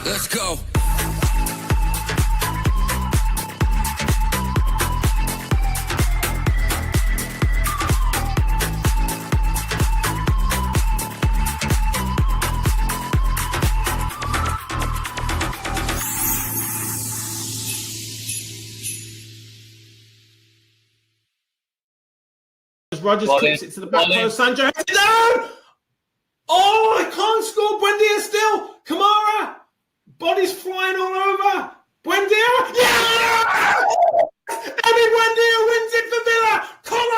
Let's go. Rogers kicks it to the back post. Sancho heads it down. Oh, I can't score. Buendia still. Kamara. Bodies flying all over. Buendia. Yeah! Emi Buendia wins it for Villa. Come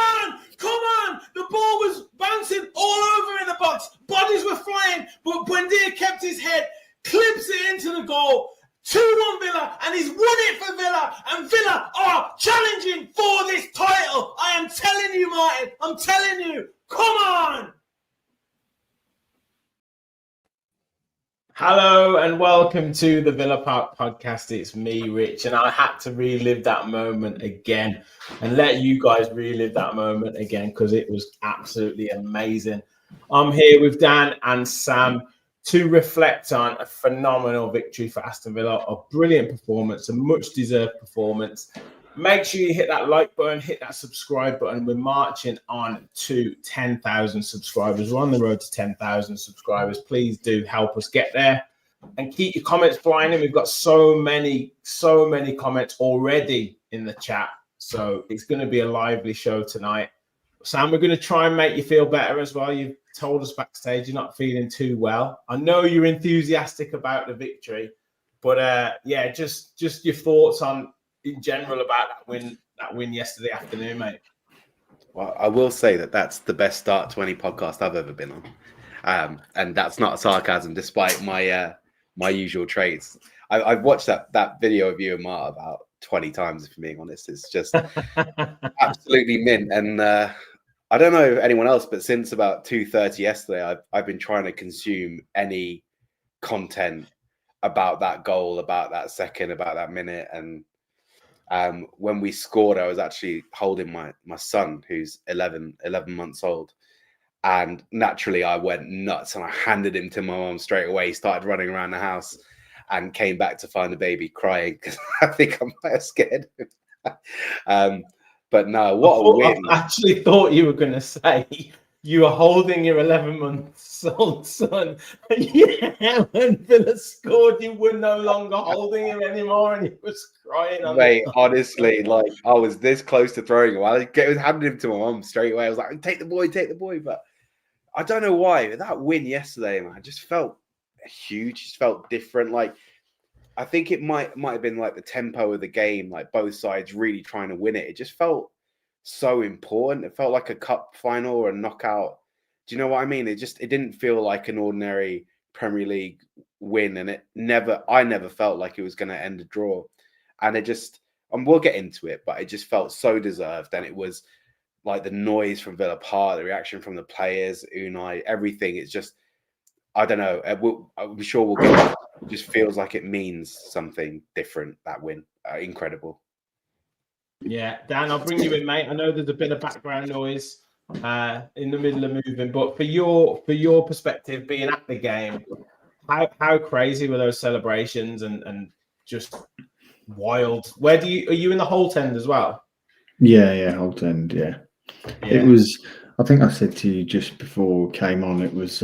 on. The ball was bouncing all over in the box. Bodies were flying, but Buendia kept his head, clips it into the goal. 2-1 Villa, and he's won it for Villa, and Villa are challenging for this title. I am telling you, Martin. I'm telling you. Come on. Hello and welcome to the Villa Park podcast. It's me, Rich, and I had to relive that moment again and let you guys relive that moment again because it was absolutely amazing. I'm here with Dan and Sam to reflect on a phenomenal victory for Aston Villa, a brilliant performance, a much-deserved performance. Make sure you hit that like button, hit that subscribe button. We're marching on to 10,000 subscribers. We're on the road to 10,000 subscribers. Please do help us get there and keep your comments flying in. We've got so many comments already in the chat. So it's going to be a lively show tonight. Sam, we're going to try and make you feel better as well. You've told us backstage you're not feeling too well. I know you're enthusiastic about the victory, but just your thoughts on in general about that win yesterday afternoon, mate. Well, I will say that that's the best start to any podcast I've ever been on, and that's not sarcasm, despite my usual traits. I've watched that video of you and Mark about 20 times, if I'm being honest. It's just absolutely mint. And I don't know anyone else, but since about 2:30 yesterday, I've been trying to consume any content about that goal, about that second, about that minute. And when we scored, I was actually holding my son, who's 11 months old. And naturally, I went nuts and I handed him to my mum straight away. He started running around the house and came back to find the baby crying because I think I might have scared him. But no, what a win. I actually thought you were going to say you were holding your 11-month-old son. Yeah, when Villa scored, you were no longer holding him anymore and he was crying. Mate, honestly, like I was this close to throwing him. I was handing him to my mum straight away. I was like, take the boy. But I don't know why. That win yesterday, man, just felt huge. Just felt different. Like, I think it might have been like the tempo of the game, like both sides really trying to win it. It just felt so important. It felt like a cup final or a knockout. Do you know what I mean? It didn't feel like an ordinary Premier League win, and I never felt like it was going to end a draw. And and we'll get into it, but it just felt so deserved. And it was like the noise from Villa Park, the reaction from the players, Unai, everything. It's just, I don't know. I'm sure we'll get into it. It just feels like it means something different, that win. Incredible. Yeah, Dan, I'll bring you in, mate. I know there's a bit of background noise in the middle of moving, but for your perspective, being at the game, how crazy were those celebrations and just wild? Are you in the Holt End as well? Yeah, Holt End, yeah. It was, I think I said to you just before we came on, it was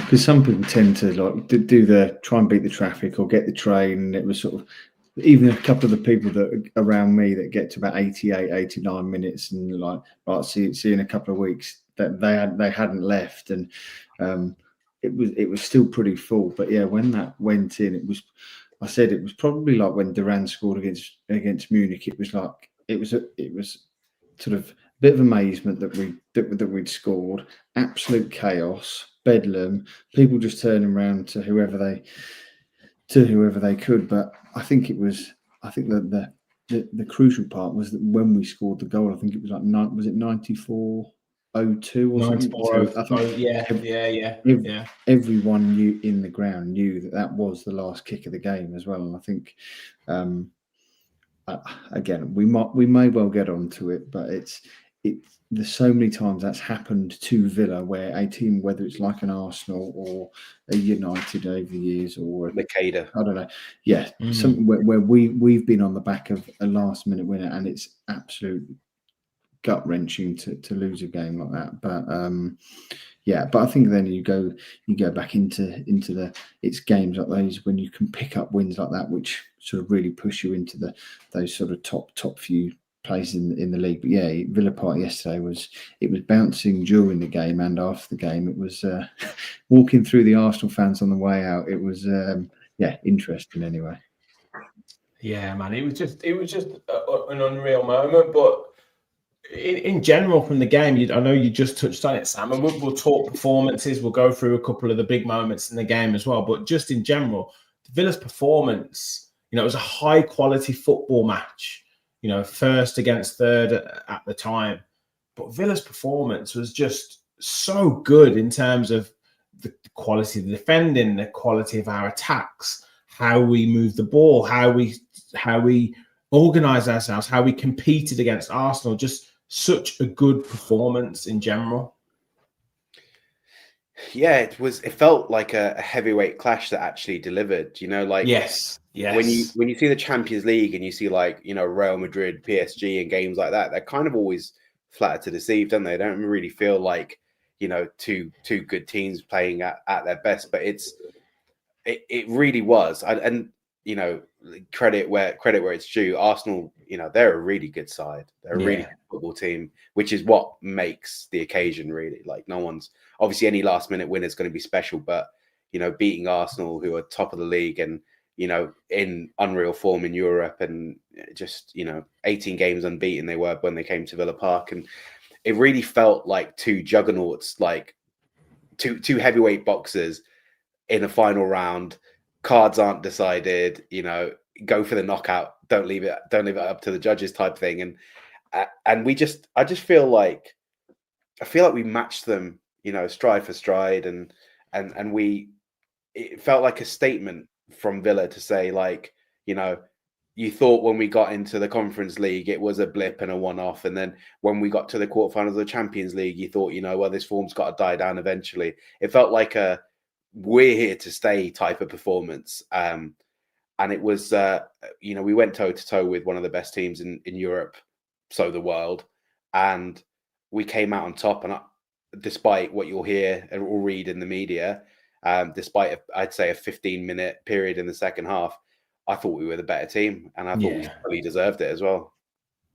because some people tend to like do try and beat the traffic or get the train, and it was sort of, even a couple of the people that around me that get to about 88, 89 minutes and like see in a couple of weeks that they hadn't left, and it was still pretty full. But yeah, when that went in, it was probably like when Duran scored against Munich. It was sort of a bit of amazement that we'd scored. Absolute chaos, bedlam, people just turning around to whoever they could. But I think that the crucial part was that when we scored the goal, I think it was like 94-02 or something. Everyone knew in the ground knew that was the last kick of the game as well. And I think again, we may well get onto it, but there's so many times that's happened to Villa, where a team, whether it's like an Arsenal or a United over the years, or Makeda. I don't know, some where we've been on the back of a last minute winner, and it's absolute gut wrenching to lose a game like that. But I think then you go back into it's games like those when you can pick up wins like that, which sort of really push you into those sort of top few places in the league. But yeah, Villa Park yesterday was bouncing during the game and after the game. It was walking through the Arsenal fans on the way out. It was interesting anyway. Yeah, man, it was just an unreal moment. But in general, from the game, I know you just touched on it, Sam, and we'll talk performances. We'll go through a couple of the big moments in the game as well. But just in general, Villa's performance, it was a high quality football match. First against third at the time. But Villa's performance was just so good in terms of the quality of the defending, the quality of our attacks, how we move the ball, how we organize ourselves, how we competed against Arsenal. Just such a good performance in general. Yeah, it felt like a heavyweight clash that actually delivered, Yes. When you see the Champions League and you see Real Madrid, PSG and games like that, they're kind of always flattered to deceive, don't they? They don't really feel like, two good teams playing at their best, but it really was. And credit where it's due. Arsenal, they're a really good side. They're a really good football team, which is what makes the occasion really. Like, no one's obviously, any last minute win is going to be special, but beating Arsenal, who are top of the league and in unreal form in Europe, and just 18 games unbeaten they were when they came to Villa Park, and it really felt like two juggernauts, like two heavyweight boxers in a final round. Cards aren't decided, go for the knockout, don't leave it up to the judges type thing. And I just feel like we matched them, stride for stride, and it felt like a statement from Villa to say, like, you thought when we got into the Conference League it was a blip and a one-off, and then when we got to the quarterfinals of the Champions League you thought, well, this form's got to die down eventually. It felt like a we're here to stay type of performance, and it was we went toe to toe with one of the best teams in Europe, so the world, and we came out on top. And despite what you'll hear or read in the media, despite I'd say a 15-minute period in the second half, I thought we were the better team, and I thought we fully deserved it as well.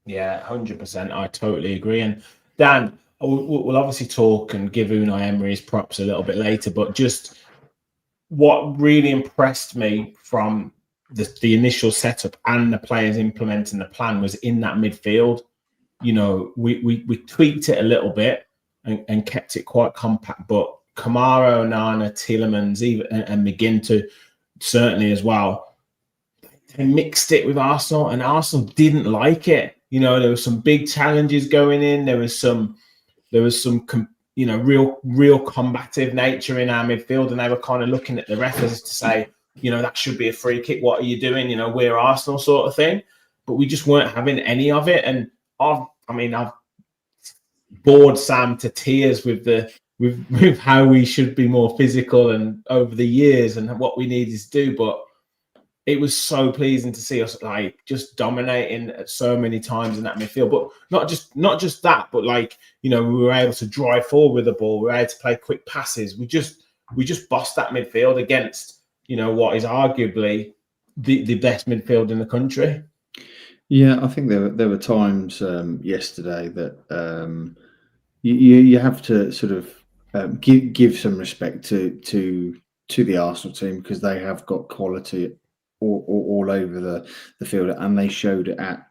Yeah, 100%. I totally agree. And Dan, we'll obviously talk and give Unai Emery his props a little bit later, but just what really impressed me from the initial setup and the players implementing the plan was in that midfield. We tweaked it a little bit and kept it quite compact, but Kamara, Onana, Tielemans, even and McGinn certainly as well. They mixed it with Arsenal, and Arsenal didn't like it. There were some big challenges going in. There was some real combative nature in our midfield, and they were kind of looking at the refs to say, that should be a free kick. What are you doing? We're Arsenal sort of thing. But we just weren't having any of it. And I've bored Sam to tears with how we should be more physical and over the years and what we need to do. But it was so pleasing to see us just dominating so many times in that midfield. But not just that, but we were able to drive forward with the ball. We were able to play quick passes. We just bossed that midfield against what is arguably the best midfield in the country. Yeah, I think there were times yesterday that you have to sort of give some respect to the Arsenal team, because they have got quality all over the field, and they showed it at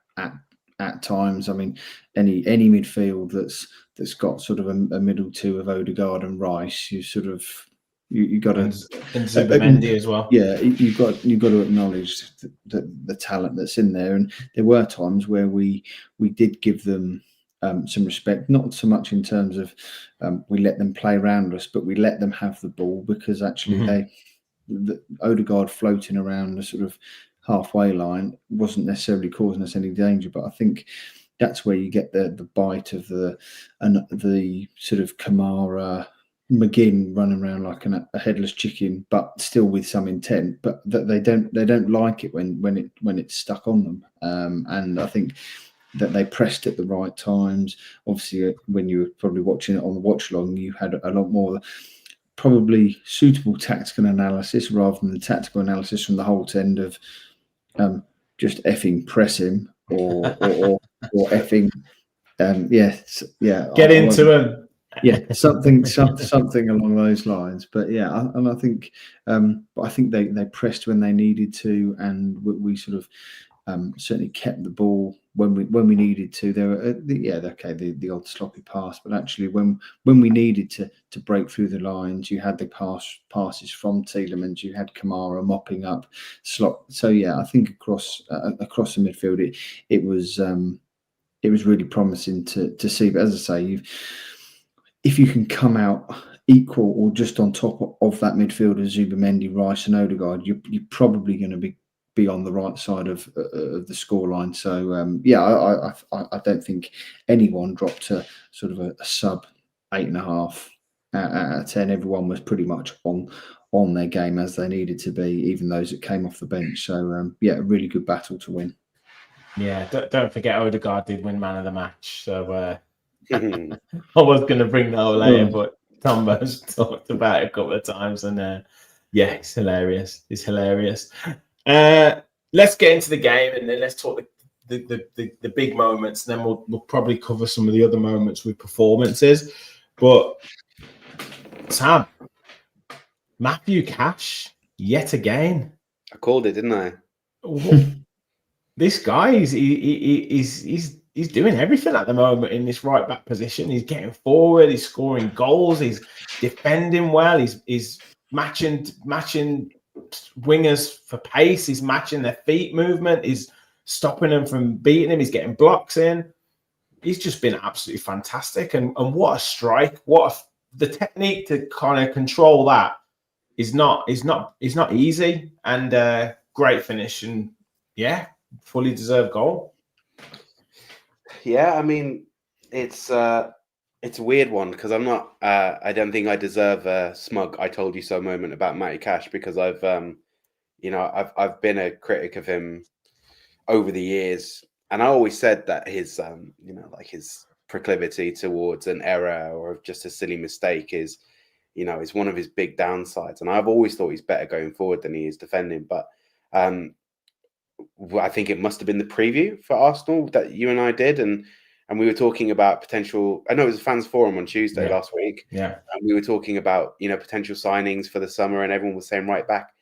times. I mean, any midfield that's got sort of a middle two of Odegaard and Rice, you sort of you got to, and Zubimendi as well. Yeah, you've got to acknowledge the talent that's in there, and there were times where we did give them some respect, not so much in terms of we let them play around us, but we let them have the ball, because actually the Odegaard floating around the sort of halfway line wasn't necessarily causing us any danger. But I think that's where you get the bite of the sort of Kamara McGinn running around like a headless chicken, but still with some intent. But that they don't like it when it's stuck on them. And I think that they pressed at the right times. Obviously, when you were probably watching it on the watch along, you had a lot more probably suitable tactical analysis rather than the tactical analysis from the Holt end of just effing press him or effing Get into him. Yeah, something along those lines. But yeah, I think they pressed when they needed to, and we sort of certainly kept the ball when we needed to. There were the odd sloppy pass, but actually when we needed to break through the lines, you had the passes from Tielemans, you had Kamara mopping up slot. So yeah, I think across the midfield it was really promising to see. But as I say, if you can come out equal or just on top of that midfield of Zubimendi, Rice, and Odegaard, you're probably going to be on the right side of the scoreline. So I don't think anyone dropped to sort of a sub 8.5 out of 10. Everyone was pretty much on their game as they needed to be, even those that came off the bench. So a really good battle to win. Yeah, don't forget Odegaard did win man of the match. So I was going to bring that up later, but Tombo's talked about it a couple of times, and it's hilarious. It's hilarious. Let's get into the game, and then let's talk the big moments, and then we'll probably cover some of the other moments with performances. But Sam, Matty Cash, yet again. I called it, didn't I? This guy he's doing everything at the moment in this right back position. He's getting forward, he's scoring goals, he's defending well, he's matching wingers for pace, he's matching their feet movement, he's stopping them from beating him, he's getting blocks in. He's just been absolutely fantastic. And what a strike, the technique to kind of control that is not easy. And great finish, and fully deserved goal. Yeah, I mean, it's a weird one because I'm not. I don't think I deserve a smug "I told you so" moment about Matty Cash, because I've been a critic of him over the years, and I always said that his his proclivity towards an error or just a silly mistake is one of his big downsides, and I've always thought he's better going forward than he is defending, but. I think it must have been the preview for Arsenal that you and I did, and we were talking about potential. I know it was a fans forum on Tuesday last week. Yeah, and we were talking about potential signings for the summer, and everyone was saying right back.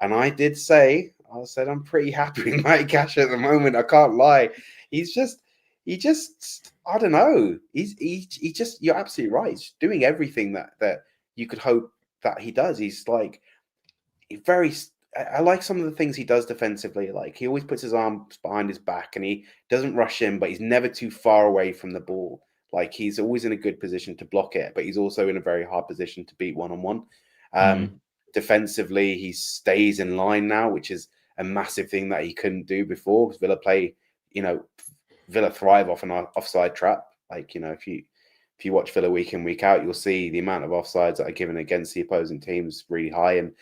And I did say, I'm pretty happy with Matty Cash at the moment. I can't lie. He just I don't know. He just you're absolutely right. He's doing everything that you could hope that he does. He's like very. I like some of the things he does defensively. Like, he always puts his arms behind his back and he doesn't rush in, but he's never too far away from the ball. Like, he's always in a good position to block it, but he's also in a very hard position to beat one-on-one. Defensively, he stays in line now, which is a massive thing that he couldn't do before. Villa thrive off an offside trap. Like, if you watch Villa week in, week out, you'll see the amount of offsides that are given against the opposing teams really high. And,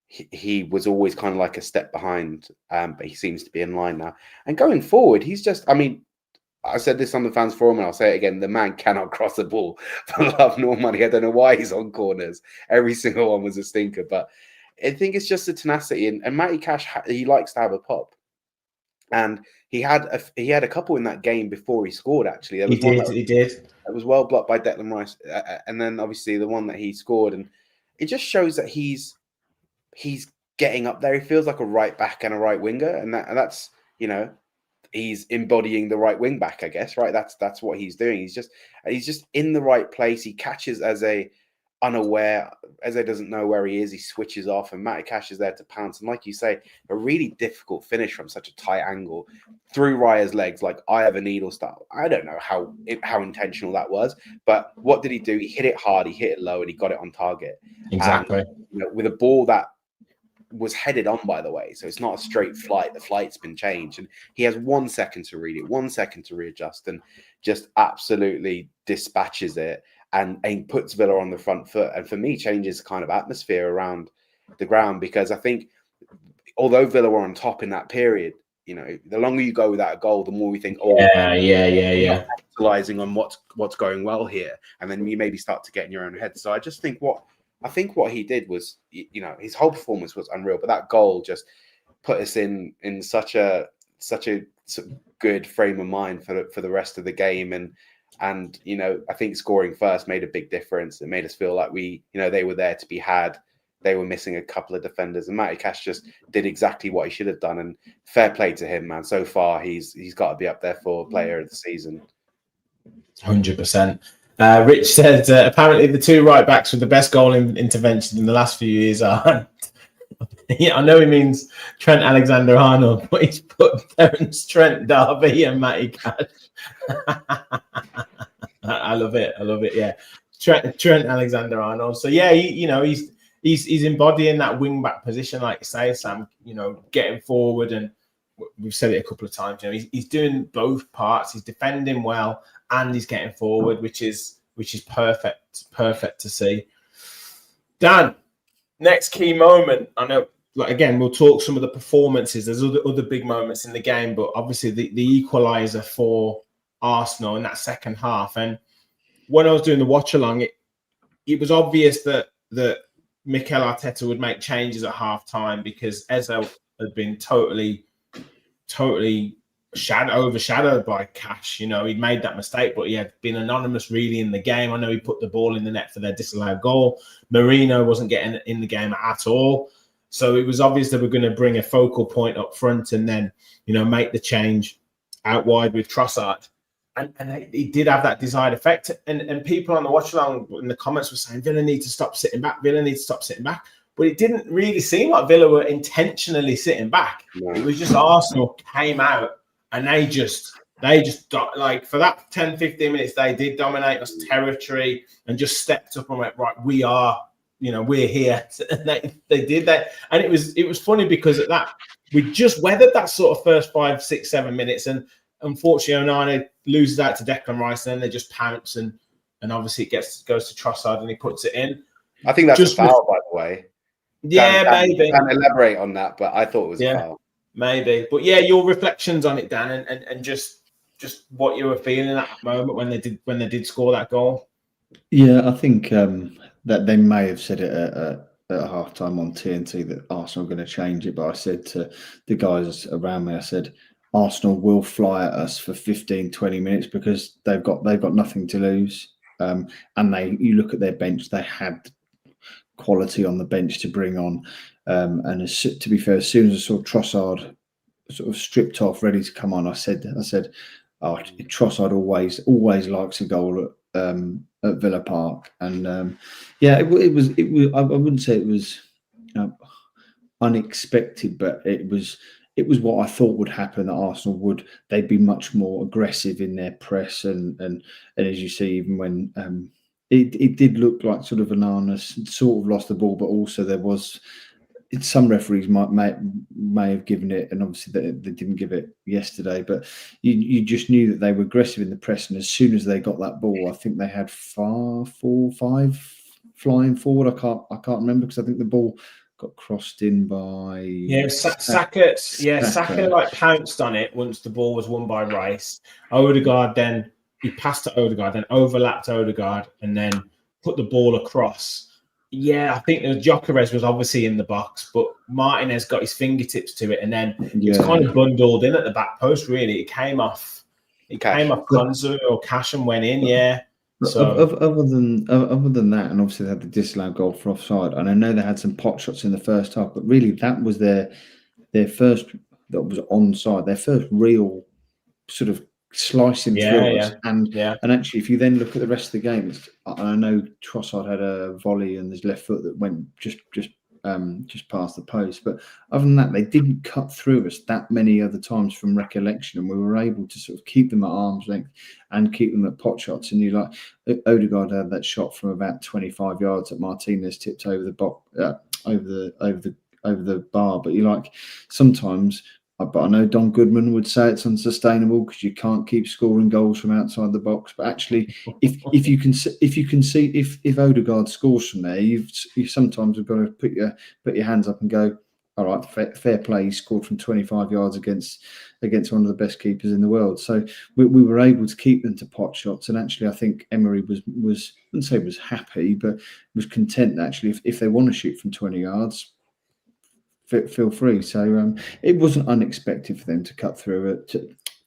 he was always kind of like a step behind, but he seems to be in line now. And going forward, he's just, I said this on the fans forum and I'll say it again, the man cannot cross the ball for love nor money. I don't know why he's on corners. Every single one was a stinker, but I think it's just the tenacity. And Matty Cash, he likes to have a pop. And he had a couple in that game before he scored, actually. He did. It was well blocked by Declan Rice. And then obviously the one that he scored. And it just shows that he's getting up there. He feels like a right back and a right winger, and that's he's embodying the right wing back, I guess. Right, that's what he's doing. He's just in the right place. He catches as a doesn't know where he is. He switches off, and Matty Cash is there to pounce. And like you say, a really difficult finish from such a tight angle through Raya's legs, like eye of a needle style. I don't know how intentional that was, but what did he do? He hit it hard, he hit it low, and he got it on target. Exactly. With a ball that was headed on, by the way. So it's not a straight flight. The flight's been changed. And he has 1 second to read it, 1 second to readjust, and just absolutely dispatches it and puts Villa on the front foot. And for me, changes kind of atmosphere around the ground, because I think although Villa were on top in that period, the longer you go without a goal, the more we think, capitalizing on what's going well here, and then you maybe start to get in your own head. So I just think what he did was, his whole performance was unreal, but that goal just put us in such a good frame of mind for the rest of the game, and I think scoring first made a big difference. It made us feel like they were there to be had. They were missing a couple of defenders, and Matty Cash just did exactly what he should have done. And fair play to him, man. So far, he's got to be up there for player of the season. 100%. Rich said apparently the two right backs with the best goal intervention in the last few years are. Yeah, I know he means Trent Alexander-Arnold, but he's put Terence Trent D'Arby and Matty Cash. I love it. Yeah, Trent Alexander-Arnold. So yeah, he's embodying that wing back position, like you say, Sam. Getting forward, and we've said it a couple of times. He's doing both parts. He's defending well, and he's getting forward, which is perfect to see. Dan, next key moment. I know, again, we'll talk some of the performances. There's other big moments in the game, but obviously the equalizer for Arsenal in that second half. And when I was doing the watch along, it was obvious that Mikel Arteta would make changes at half time, because Eze had been totally overshadowed by Cash. He'd made that mistake, but he had been anonymous really in the game. I know he put the ball in the net for their disallowed goal. Marino wasn't getting in the game at all. So it was obvious that we're going to bring a focal point up front and then, make the change out wide with Trossard. And he did have that desired effect. And people on the watch along in the comments were saying, Villa need to stop sitting back. But it didn't really seem like Villa were intentionally sitting back. No. It was just Arsenal came out and they just like for that 10, 15 minutes, they did dominate us territory and just stepped up and went, right, we are, we're here. And they did that. And it was funny because at that, we just weathered that sort of first 5, 6, 7 minutes. And unfortunately, Onana loses out to Declan Rice, and then they just pounce, and obviously it goes to Trossard and he puts it in. I think that's just a foul, by the way. Yeah, maybe. Can't elaborate on that, but I thought it was a foul. Maybe. But yeah, your reflections on it, Dan, and just what you were feeling at that moment when they did score that goal. Yeah, I think that they may have said it at halftime on TNT that Arsenal are going to change it, but I said to the guys around me, I said, Arsenal will fly at us for 15, 20 minutes because they've got nothing to lose. And you look at their bench, they had quality on the bench to bring on. And to be fair, as soon as I saw Trossard sort of stripped off, ready to come on, I said, oh, Trossard always likes a goal at Villa Park. And it was. I wouldn't say it was unexpected, but it was what I thought would happen. That Arsenal they'd be much more aggressive in their press, and as you see, even when it did look like sort of Onana sort of lost the ball, but also there was some referees may have given it, and obviously they didn't give it yesterday. But you just knew that they were aggressive in the press, and as soon as they got that ball, I think they had 4 or 5 flying forward. I can't remember because I think the ball got crossed in by Saka. Saka like pounced on it once the ball was won by Rice. Odegaard then he passed to Odegaard, then overlapped Odegaard, and then put the ball across. Yeah, I think Gyökeres was obviously in the box, but Martinez got his fingertips to it, and then it was kind of bundled in at the back post. Really, it came off Konza or Cash and went in. Yeah. So other than that, and obviously they had the disallowed goal for offside, and I know they had some pot shots in the first half, but really that was their first that was onside, their first real sort of slicing through us. And actually, if you then look at the rest of the game, I know Trossard had a volley and his left foot that went just past the post, but other than that, they didn't cut through us that many other times from recollection, and we were able to sort of keep them at arm's length and keep them at pot shots. And Odegaard had that shot from about 25 yards that Martinez tipped over the box, over the bar. But you're like, sometimes, but I know Don Goodman would say it's unsustainable because you can't keep scoring goals from outside the box. But actually, if you can see if Odegaard scores from there, you've sometimes got to put your hands up and go, all right, fair play. He scored from 25 yards against one of the best keepers in the world. So we were able to keep them to pot shots. And actually, I think Emery was I wouldn't say was happy, but was content that actually if they want to shoot from 20 yards, feel free. So it wasn't unexpected for them to cut through it,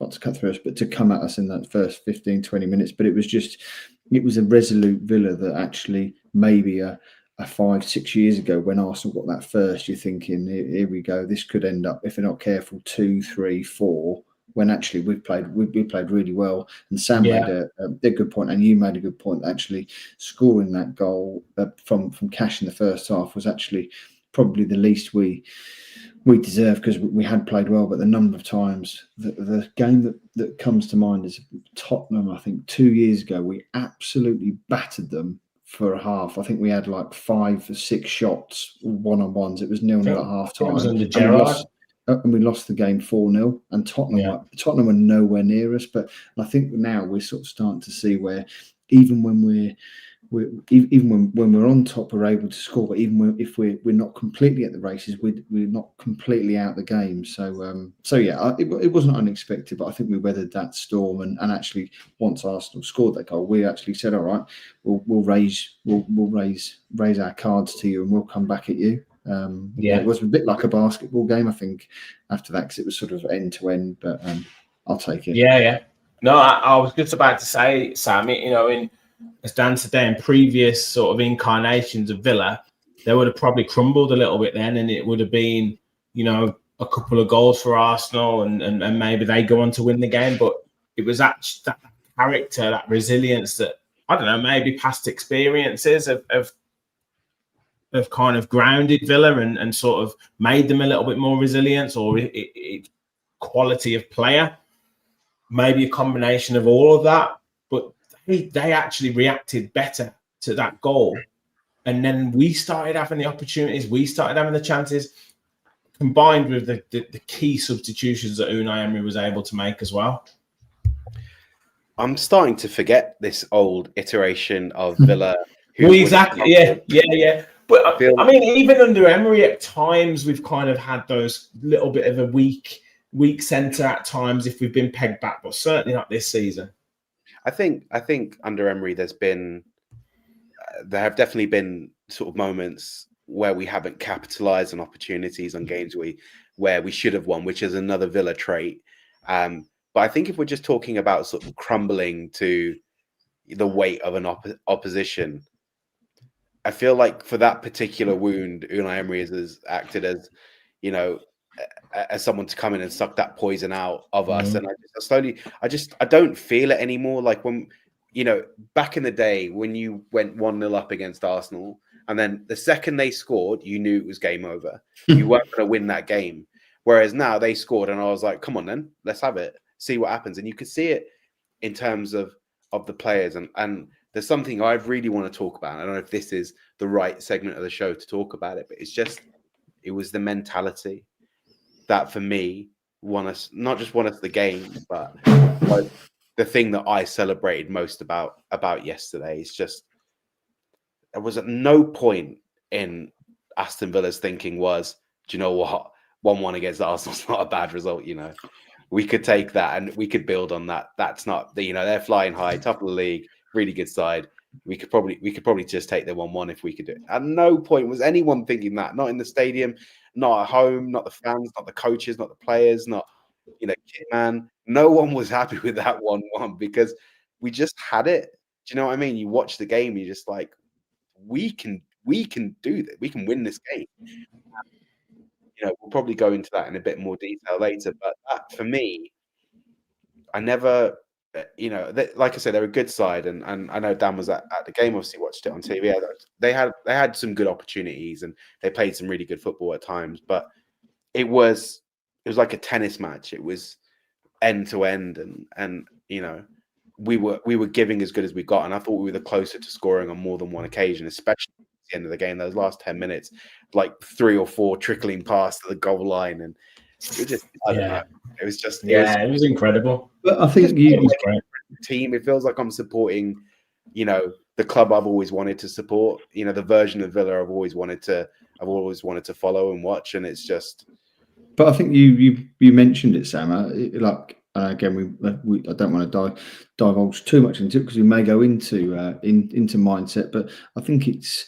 not to cut through us, but to come at us in that first 15, 20 minutes. But it was a resolute Villa that actually maybe a 5-6 years ago when Arsenal got that first, you're thinking, here we go, this could end up, if they're not careful, 2, 3, 4. When actually we played really well, and Sam made a good point, and you made a good point. Actually, scoring that goal from Cash in the first half was actually probably the least we deserved, because we had played well. But the number of times, the game that comes to mind is Tottenham. I think 2 years ago we absolutely battered them for a half. I think we had like 5 or 6 shots, one-on-ones. It was 0-0 at half time. It was under Gerrard. And we lost the game 4-0. And Tottenham were nowhere near us. But I think now we're sort of starting to see where even when when we're on top, we're able to score. But even if we're not completely at the races, we're not completely out the game. So it wasn't unexpected. But I think we weathered that storm. And actually, once Arsenal scored that goal, we actually said, all right, we'll raise our cards to you, and we'll come back at you. It was a bit like a basketball game, I think, after that, because it was sort of end to end. But I'll take it. Yeah. No, I was just about to say, Sam, as Dan said there, in previous sort of incarnations of Villa, they would have probably crumbled a little bit then, and it would have been, a couple of goals for Arsenal, and maybe they go on to win the game. But it was that character, that resilience that, I don't know, maybe past experiences of kind of grounded Villa and sort of made them a little bit more resilient, or quality of player, maybe a combination of all of that. But they actually reacted better to that goal, and then we started having the opportunities, we started having the chances, combined with the key substitutions that Unai Emery was able to make as well. I'm starting to forget this old iteration of Villa. Exactly, yeah. But I mean, even under Emery, at times we've kind of had those little bit of a weak centre at times if we've been pegged back, but certainly not this season. I think under Emery there have definitely been sort of moments where we haven't capitalised on opportunities on games where we should have won, which is another Villa trait. But I think if we're just talking about sort of crumbling to the weight of an opposition, I feel like for that particular wound, Unai Emery has acted as, as someone to come in and suck that poison out of us. And I don't feel it anymore. Like when, back in the day when you went 1-0 up against Arsenal, and then the second they scored, you knew it was game over. You weren't going to win that game. Whereas now they scored, and I was like, come on then, let's have it, see what happens. And you could see it in terms of the players. And there's something I really want to talk about. I don't know if this is the right segment of the show to talk about it, but it was the mentality that for me not just won us the game, but like the thing that I celebrated most about yesterday is just, there was at no point in Aston Villa's thinking was, do you know what, 1-1 against Arsenal's not a bad result. We could take that and we could build on that. That's not they're flying high, top of the league, really good side. We could probably just take the 1-1 if we could do it. At no point was anyone thinking that. Not in the stadium, not at home, not the fans, not the coaches, not the players, not Kitman. No one was happy with that 1-1 because we just had it. Do you know what I mean? You watch the game, you're just like, we can do this. We can win this game. We'll probably go into that in a bit more detail later. But that, for me, I never. Like I said, they're a good side, and I know Dan was at the game. Obviously, watched it on TV. They had some good opportunities, and they played some really good football at times. But it was like a tennis match. It was end to end, and we were giving as good as we got. And I thought we were the closer to scoring on more than one occasion, especially the end of the game. Those last 10 minutes, like 3 or 4 trickling past the goal line, and it was just I don't know. It was just it was incredible. But I think you like a team. It feels like I'm supporting, the club I've always wanted to support. The version of Villa I've always wanted to follow and watch, and it's just. But I think you mentioned it, Sam. Again, we I don't want to divulge too much into it because we may go into mindset. But I think it's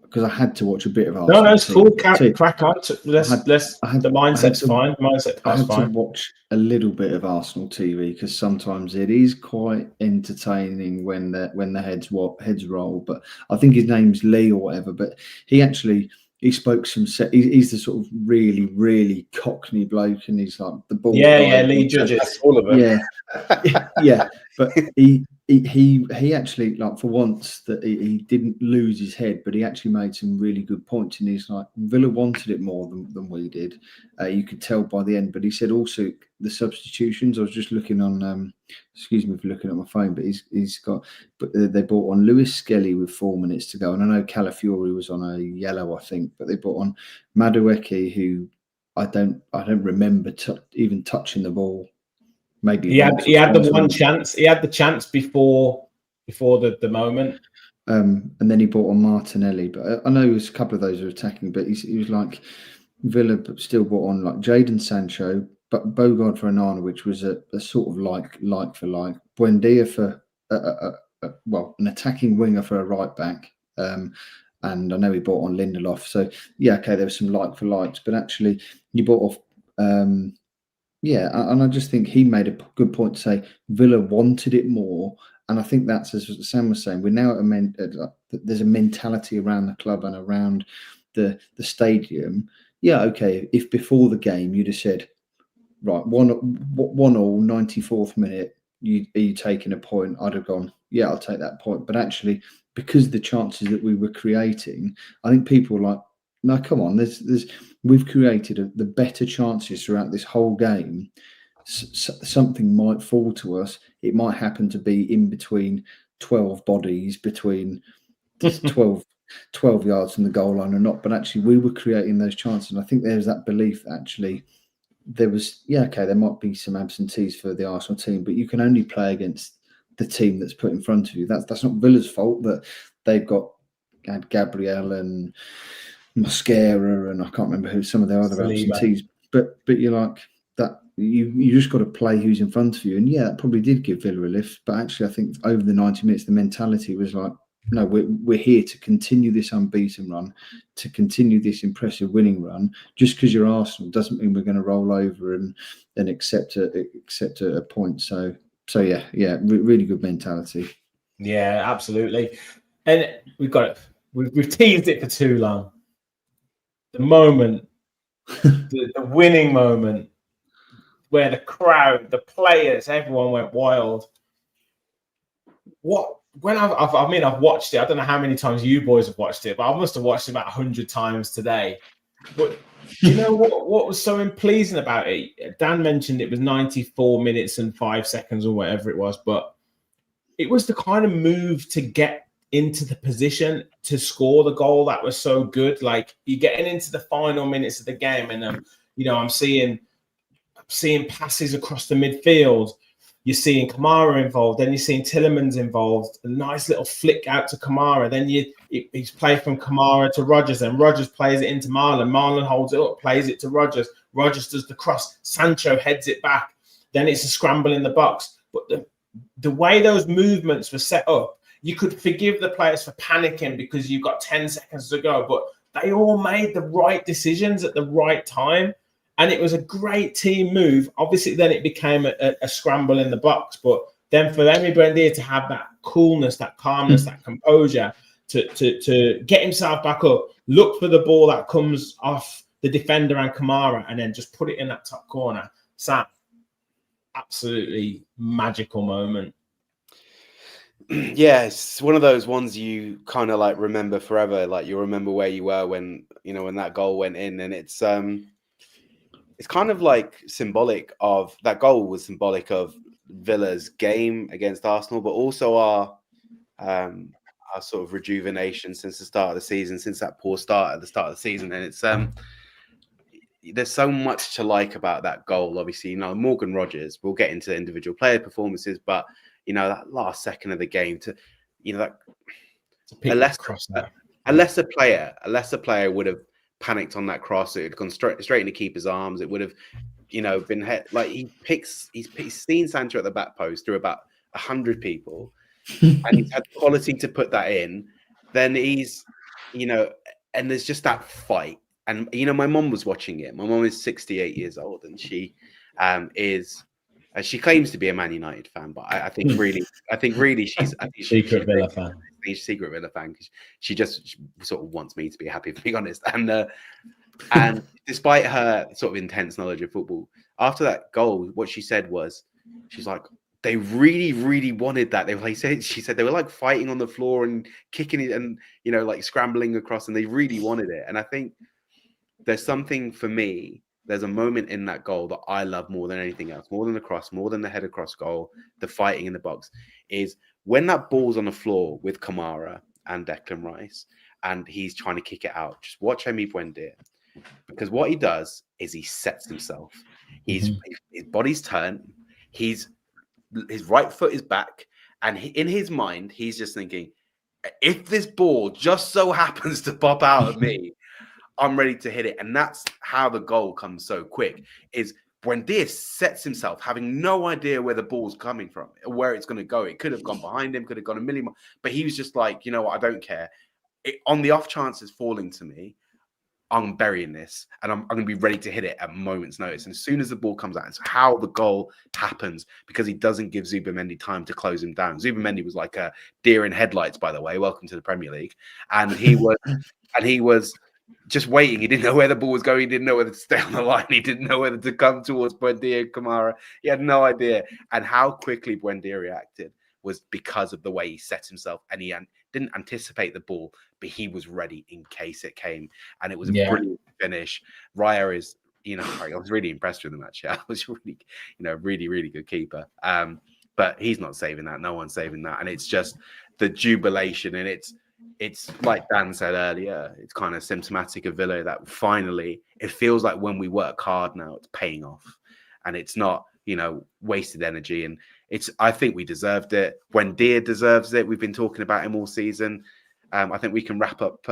because I had to watch a bit of Arsenal. No, it's cool. Crack on. The mindset's fine. Mindset part's fine. I had to watch a little bit of Arsenal TV because sometimes it is quite entertaining when the heads roll. But I think his name's Lee or whatever. But he spoke some. He's the sort of really, really cockney bloke, and he's like the ball. Yeah, Lee Judges, all of them. Yeah. But he actually, like, for once that he didn't lose his head, but he actually made some really good points. And he's like, Villa wanted it more than we did. You could tell by the end. But he said also the substitutions. I was just looking on. Excuse me for looking at my phone, but he's got. But they brought on Lewis Skelly with 4 minutes to go, and I know Calafiori was on a yellow, I think. But they brought on Madueke, who I don't remember even touching the ball. Maybe he had the one chance. He had the chance before the moment. And then he brought on Martinelli, but I know it was a couple of those were attacking. But he was like Villa, but still brought on like Jadon Sancho, but Bogard for Onana, which was a sort of like for like. Buendia for an attacking winger for a right back. And I know he brought on Lindelof. So okay, there was some like for likes, but actually you brought off. And I just think he made a good point to say Villa wanted it more, and I think that's, as Sam was saying, we're now there's a mentality around the club and around the stadium. Yeah, okay. If before the game you'd have said, right, 1-1, 94th minute, are you taking a point? I'd have gone, yeah, I'll take that point. But actually, because of the chances that we were creating, I think people were like, no, come on. We've created the better chances throughout this whole game. Something might fall to us. It might happen to be in between 12 bodies, between 12 yards from the goal line or not. But actually, we were creating those chances. And I think there's that belief that actually there was, there might be some absentees for the Arsenal team, but you can only play against the team that's put in front of you. That's not Villa's fault that they've had Gabriel and Mosquera and I can't remember who some of their other absentees, but you're like that. You just got to play who's in front of you, and that probably did give Villa a lift. But actually, I think over the 90 minutes, the mentality was like, no, we're here to continue this unbeaten run, to continue this impressive winning run. Just because you're Arsenal doesn't mean we're going to roll over and accept a point. So really good mentality. Yeah, absolutely, and we've got it. We've teased it for too long. The moment, the winning moment, where the crowd, the players, everyone went wild. I've watched it. I don't know how many times you boys have watched it, but I must have watched it about 100 times today. But you know what was so pleasing about it? Dan mentioned it was 94 minutes and 5 seconds or whatever it was, but it was the kind of move to get into the position to score the goal that was so good. Like, you're getting into the final minutes of the game, and I'm seeing passes across the midfield. You're seeing Kamara involved, then you're seeing Tielemans involved. A nice little flick out to Kamara. Then he's played from Kamara to Rodgers, and Rodgers plays it into Marlon. Marlon holds it up, plays it to Rodgers. Rodgers does the cross. Sancho heads it back. Then it's a scramble in the box. But the way those movements were set up, you could forgive the players for panicking because you've got 10 seconds to go, but they all made the right decisions at the right time. And it was a great team move. Obviously, then it became a scramble in the box. But then for Emery Buendia to have that coolness, that calmness, that composure to get himself back up, look for the ball that comes off the defender and Kamara, and then just put it in that top corner. Sam, absolutely magical moment. Yeah, it's one of those ones you kind of like remember forever. Like, you remember where you were when that goal went in, and it's kind of like symbolic of that goal was symbolic of Villa's game against Arsenal, but also our our sort of rejuvenation since the start of the season, since that poor start at the start of the season. And it's there's so much to like about that goal. Obviously, Morgan Rogers, we'll get into individual player performances, but that last second of the game to that a lesser player would have panicked on that cross. It had gone straight in the keeper's arms. It would have been hit. Like he's seen Sancho at the back post through about 100 people, and he's had the quality to put that in. Then he's and there's just that fight. And my mom was watching it. My mom is 68 years old, and she she claims to be a Man United fan, but I think really she's secret Villa fan. She's a secret Villa fan because she sort of wants me to be happy, to be honest. And despite her sort of intense knowledge of football, after that goal, what she said was, she's like, they really, really wanted that. She said they were like fighting on the floor and kicking it and like scrambling across, and they really wanted it. And I think there's something for me. There's a moment in that goal that I love more than anything else, more than the cross, more than the header cross goal, the fighting in the box, is when that ball's on the floor with Kamara and Declan Rice, and he's trying to kick it out. Just watch Emi Buendia, because what he does is he sets himself. His body's turned. His right foot is back, and in his mind, he's just thinking, if this ball just so happens to pop out of me, I'm ready to hit it. And that's how the goal comes so quick, is Buendia sets himself having no idea where the ball's coming from or where it's going to go. It could have gone behind him, could have gone a million miles, but he was just like, you know what, I don't care. On the off chance it's falling to me, I'm burying this, and I'm going to be ready to hit it at a moment's notice. And as soon as the ball comes out, it's how the goal happens, because he doesn't give Zubimendi time to close him down. Zubimendi was like a deer in headlights, by the way. Welcome to the Premier League. And he was just waiting. He didn't know where the ball was going. He didn't know whether to stay on the line. He didn't know whether to come towards Buendia and Kamara. He had no idea. And how quickly Buendia reacted was because of the way he set himself, and he didn't anticipate the ball, but he was ready in case it came. And it was a brilliant finish. Raya is, I was really impressed with him, actually. I was really, really, really good keeper. But he's not saving that. No one's saving that. And it's just the jubilation, and it's like Dan said earlier, it's kind of symptomatic of Villa that finally it feels like when we work hard now, it's paying off, and it's not, wasted energy. And I think we deserved it. Buendia deserves it. We've been talking about him all season. I think we can wrap up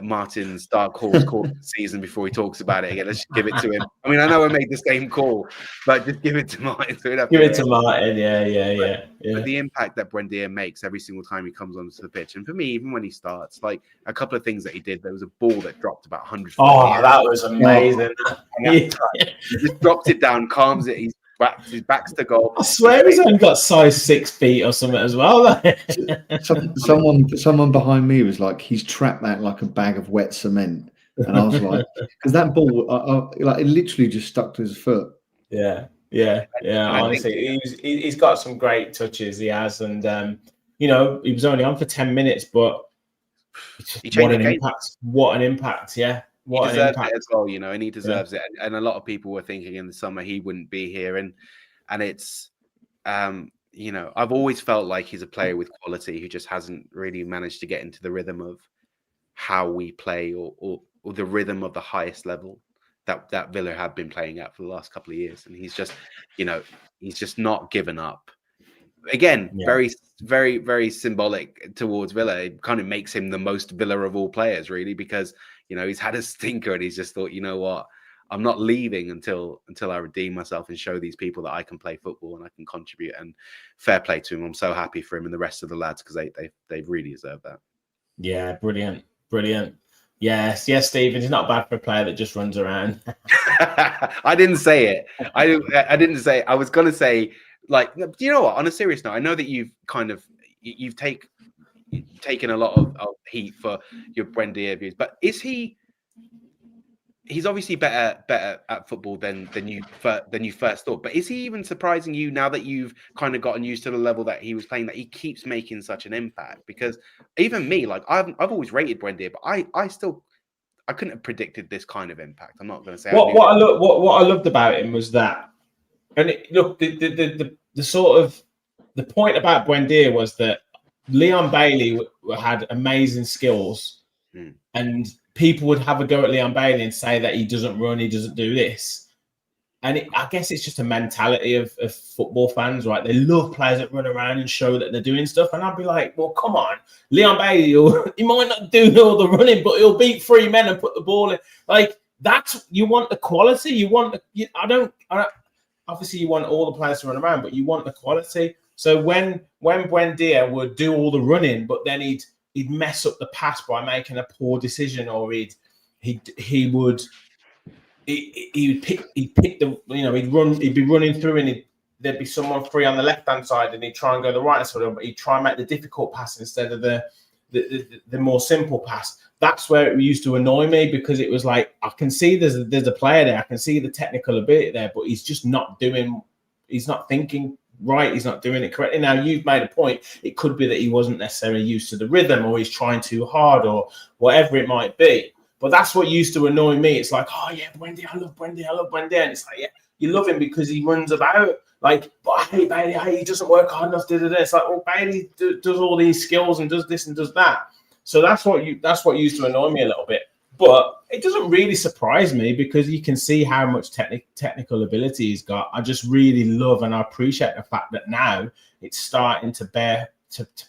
Martin's dark horse call of the season before he talks about it again. Let's just give it to him. I mean, I know I made the same call, but just give it to Martin. So give it to Martin. Yeah. But the impact that Buendia makes every single time he comes onto the pitch, and for me, even when he starts, like a couple of things that he did, there was a ball that dropped about 100 feet. Oh, that was amazing. He just drops it down, calms it. His back's to goal. I swear he's only got size 6 feet or something as well. Someone behind me was like, he's trapped that like a bag of wet cement, and I was like, because that ball, like it literally just stuck to his foot. Yeah. Honestly, he's got some great touches. He has, and he was only on for 10 minutes, but what an impact! What an impact! Yeah. He deserves it as well, and he deserves it. And a lot of people were thinking in the summer he wouldn't be here, and it's, I've always felt like he's a player with quality who just hasn't really managed to get into the rhythm of how we play, or the rhythm of the highest level that Villa have been playing at for the last couple of years. And he's just, he's just not given up. Again, very, very, very symbolic towards Villa. It kind of makes him the most Villa of all players, really, because he's had a stinker, and he's just thought, you know what, I'm not leaving until I redeem myself and show these people that I can play football and I can contribute. And fair play to him. I'm so happy for him and the rest of the lads, because they really deserve that. Yeah, brilliant. Yes, Stephen. He's not bad for a player that just runs around. I didn't say it. I didn't say it. I was gonna say, like, you know what? On a serious note, I know that you've taken a lot of heat for your Buendia views, but is he's obviously better at football than you first thought. But is he even surprising you now that you've kind of gotten used to the level that he was playing, that he keeps making such an impact? Because even me, like I've always rated Buendia, but I couldn't have predicted this kind of impact. I'm not going to say what I loved about him was that, and look, the sort of the point about Buendia was that Leon Bailey had amazing skills, and people would have a go at Leon Bailey and say that he doesn't run, he doesn't do this. And I guess it's just a mentality of football fans, right? They love players that run around and show that they're doing stuff. And I'd be like, well, come on. Leon Bailey, he might not do all the running, but he'll beat 3 men and put the ball in. Like, you want the quality. You want, obviously you want all the players to run around, but you want the quality. So when Buendia would do all the running, but then he'd mess up the pass by making a poor decision, or he'd pick the, he'd be running through, and there'd be someone free on the left hand side, and he'd try and go the right hand side, but he'd try and make the difficult pass instead of the more simple pass. That's where it used to annoy me, because it was like, I can see there's a player there, I can see the technical ability there, but he's just not thinking right, he's not doing it correctly. Now, you've made a point. It could be that he wasn't necessarily used to the rhythm, or he's trying too hard, or whatever it might be. But that's what used to annoy me. It's like, oh yeah, Buendia, I love Buendia. And it's like, yeah, you love him because he runs about. Like, but I hate Bailey. He doesn't work hard enough. It's like, well, Bailey does all these skills and does this and does that. So that's what used to annoy me a little bit. But it doesn't really surprise me, because you can see how much technical ability he's got. I just really love and I appreciate the fact that now it's starting to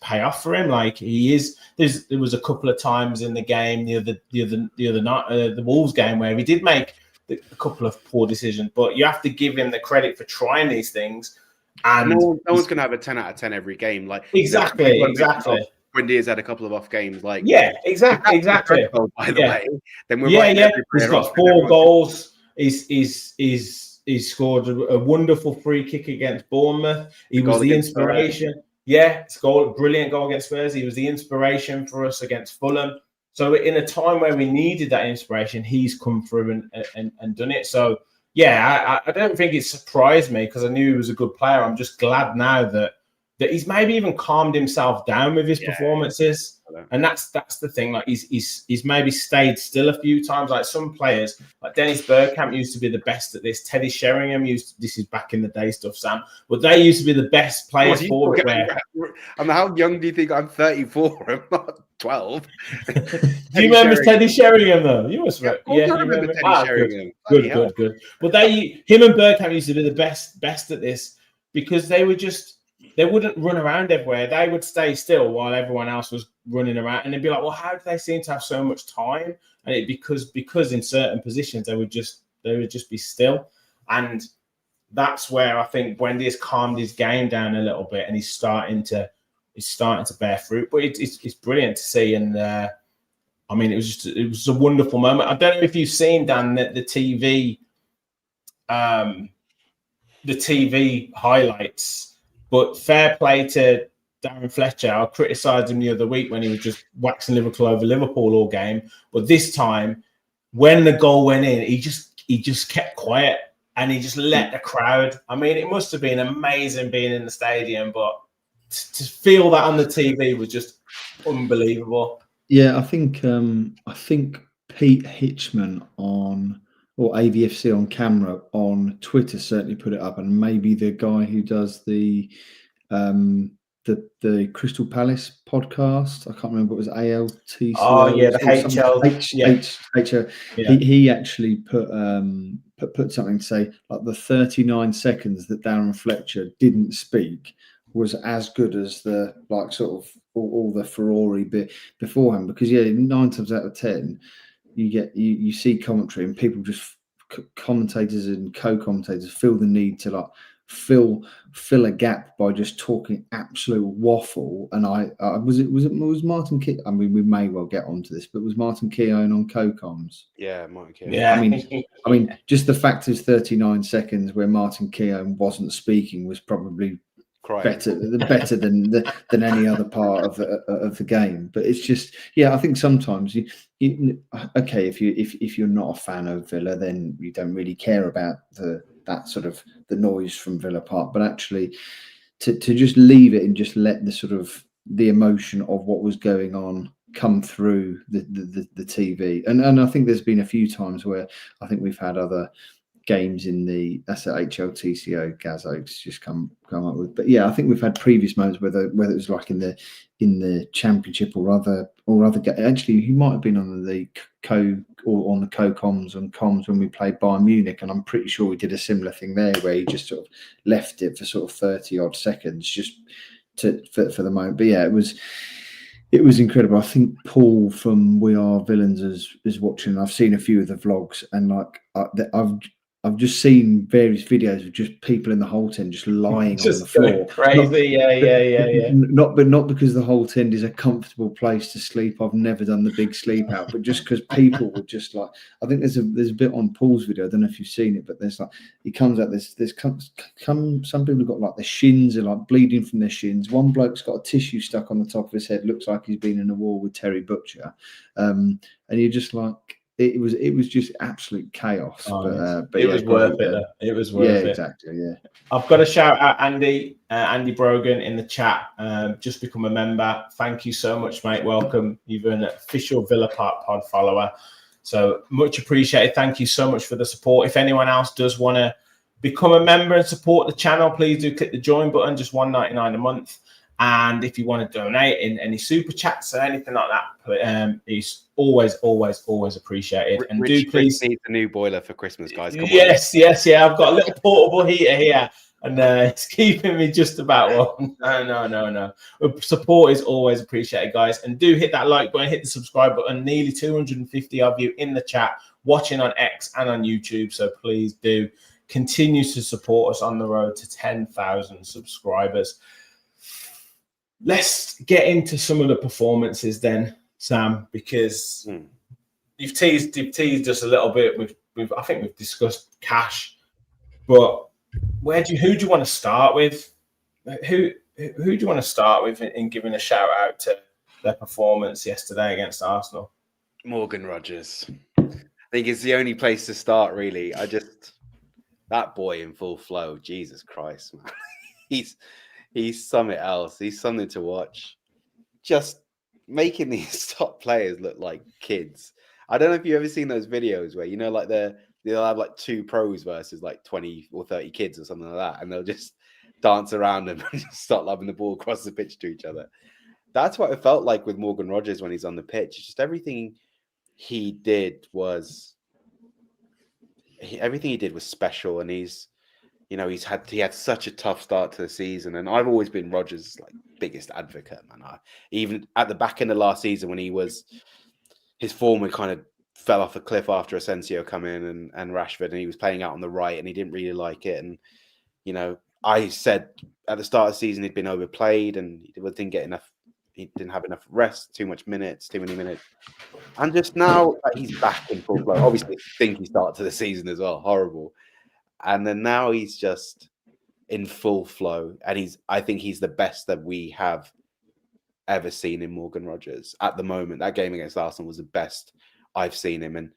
pay off for him. Like, he is. There was a couple of times in the game, the other night, the Wolves game, where he did make a couple of poor decisions, but you have to give him the credit for trying these things. And no one's going to have a 10 out of 10 every game. Like, exactly. Buendia's had a couple of off games. Like, yeah, exactly. By the way, then we're He's got 4 goals. He's scored a wonderful free kick against Bournemouth. He was the inspiration. Yeah, brilliant goal against Spurs. He was the inspiration for us against Fulham. So in a time where we needed that inspiration, he's come through and done it. So yeah, I don't think it surprised me, because I knew he was a good player. I'm just glad now that he's maybe even calmed himself down with his performances. And that's the thing. Like, he's maybe stayed still a few times. Like, some players, like Dennis Bergkamp used to be the best at this. Teddy Sheringham this is back in the day stuff, Sam. But they used to be the best players for it. I mean, how young do you think I'm? 34. I'm not 12. Do you remember Teddy Sheringham though? You must remember. Yeah, I remember Teddy Sheringham. Good. But him and Bergkamp used to be the best at this, because they wouldn't run around everywhere. They would stay still while everyone else was running around. And they'd be like, well, how do they seem to have so much time? And because in certain positions, they would just be still. And that's where I think Buendia's calmed his game down a little bit, and he's starting to bear fruit. But it's brilliant to see. And I mean, it was a wonderful moment. I don't know if you've seen, Dan, the TV highlights, but fair play to Darren Fletcher. I criticised him the other week when he was just waxing Liverpool over Liverpool all game. But this time, when the goal went in, he just kept quiet, and he just let the crowd. I mean, it must have been amazing being in the stadium, but to feel that on the TV was just unbelievable. Yeah, I think Pete Hitchman or AVFC on camera on Twitter certainly put it up, and maybe the guy who does the Crystal Palace podcast, I can't remember, it was ALTC. Oh yeah, the HL. He actually put something to say, like, the 39 seconds that Darren Fletcher didn't speak was as good as the, like, sort of all the Ferrari bit beforehand, because 9 times out of 10 you see commentary, and people just, commentators and co-commentators, feel the need to, like, fill a gap by just talking absolute waffle. And was Martin Keown? I mean, we may well get onto this, but was Martin Keown on co-coms? Yeah, Martin Keown. Yeah, I mean, just the fact is 39 seconds where Martin Keown wasn't speaking was probably better than any other part of the game. But it's just, I think sometimes if you're not a fan of Villa, then you don't really care about that sort of the noise from Villa Park. But actually, to just leave it and just let the sort of the emotion of what was going on come through the TV. And I think there's been a few times where I think we've had other games in that's the HLTCO Gaz Oaks just come up with. But yeah, I think we've had previous moments whether it was like in the championship or other actually he might have been on the co-coms and comms when we played Bayern Munich, and I'm pretty sure we did a similar thing there where he just sort of left it for sort of 30 odd seconds just for the moment. But yeah, it was incredible. I think Paul from We Are Villains is watching. I've seen a few of the vlogs, and like I've just seen various videos of just people in the Holt End just lying on the floor, crazy. Yeah. Not because the Holt End is a comfortable place to sleep. I've never done the big sleep out, but just because people were just like, I think there's a bit on Paul's video. I don't know if you've seen it, but there's like he comes out. There's some people have got like their shins are like bleeding from their shins. One bloke's got a tissue stuck on the top of his head. Looks like he's been in a war with Terry Butcher, and you're just like. It was just absolute chaos, but it was worth it. It was worth it. Exactly. Yeah, I've got to shout out Andy Brogan in the chat. Just become a member. Thank you so much, mate. Welcome. You've been an official Villa Park Pod follower, so much appreciated. Thank you so much for the support. If anyone else does want to become a member and support the channel, please do click the join button. Just $1.99 a month. And if you want to donate in any super chats or anything like that, it's always appreciated. And do please need a new boiler for Christmas, guys. Come on. Yes. I've got a little portable heater here, and it's keeping me just about warm. No. Support is always appreciated, guys. And do hit that like button, hit the subscribe button. Nearly 250 of you in the chat watching on X and on YouTube. So please do continue to support us on the road to 10,000 subscribers. Let's get into some of the performances then, Sam, because you've teased us a little bit. I think we've discussed Cash, but who do you want to start with? Who do you want to start with in giving a shout out to their performance yesterday against Arsenal? Morgan Rogers. I think it's the only place to start, really. That boy in full flow. Jesus Christ, man. He's something else. He's something to watch. Just making these top players look like kids. I don't know if you've ever seen those videos where, like they'll have like two pros versus like 20 or 30 kids or something like that. And they'll just dance around them and just start lobbing the ball across the pitch to each other. That's what it felt like with Morgan Rogers when he's on the pitch. It's just everything he did was special. And he had such a tough start to the season, and I've always been Rodgers' biggest advocate, man. Even at the back end of last season when his form had kind of fell off a cliff after Asensio come in and Rashford, and he was playing out on the right, and he didn't really like it. And I said at the start of the season he'd been overplayed, and he didn't get enough. He didn't have enough rest, too many minutes. And just now he's back in full flow. Obviously, stinky start to the season as well, horrible. And then now he's just in full flow. And I think he's the best that we have ever seen in Morgan Rogers at the moment. That game against Arsenal was the best I've seen him. And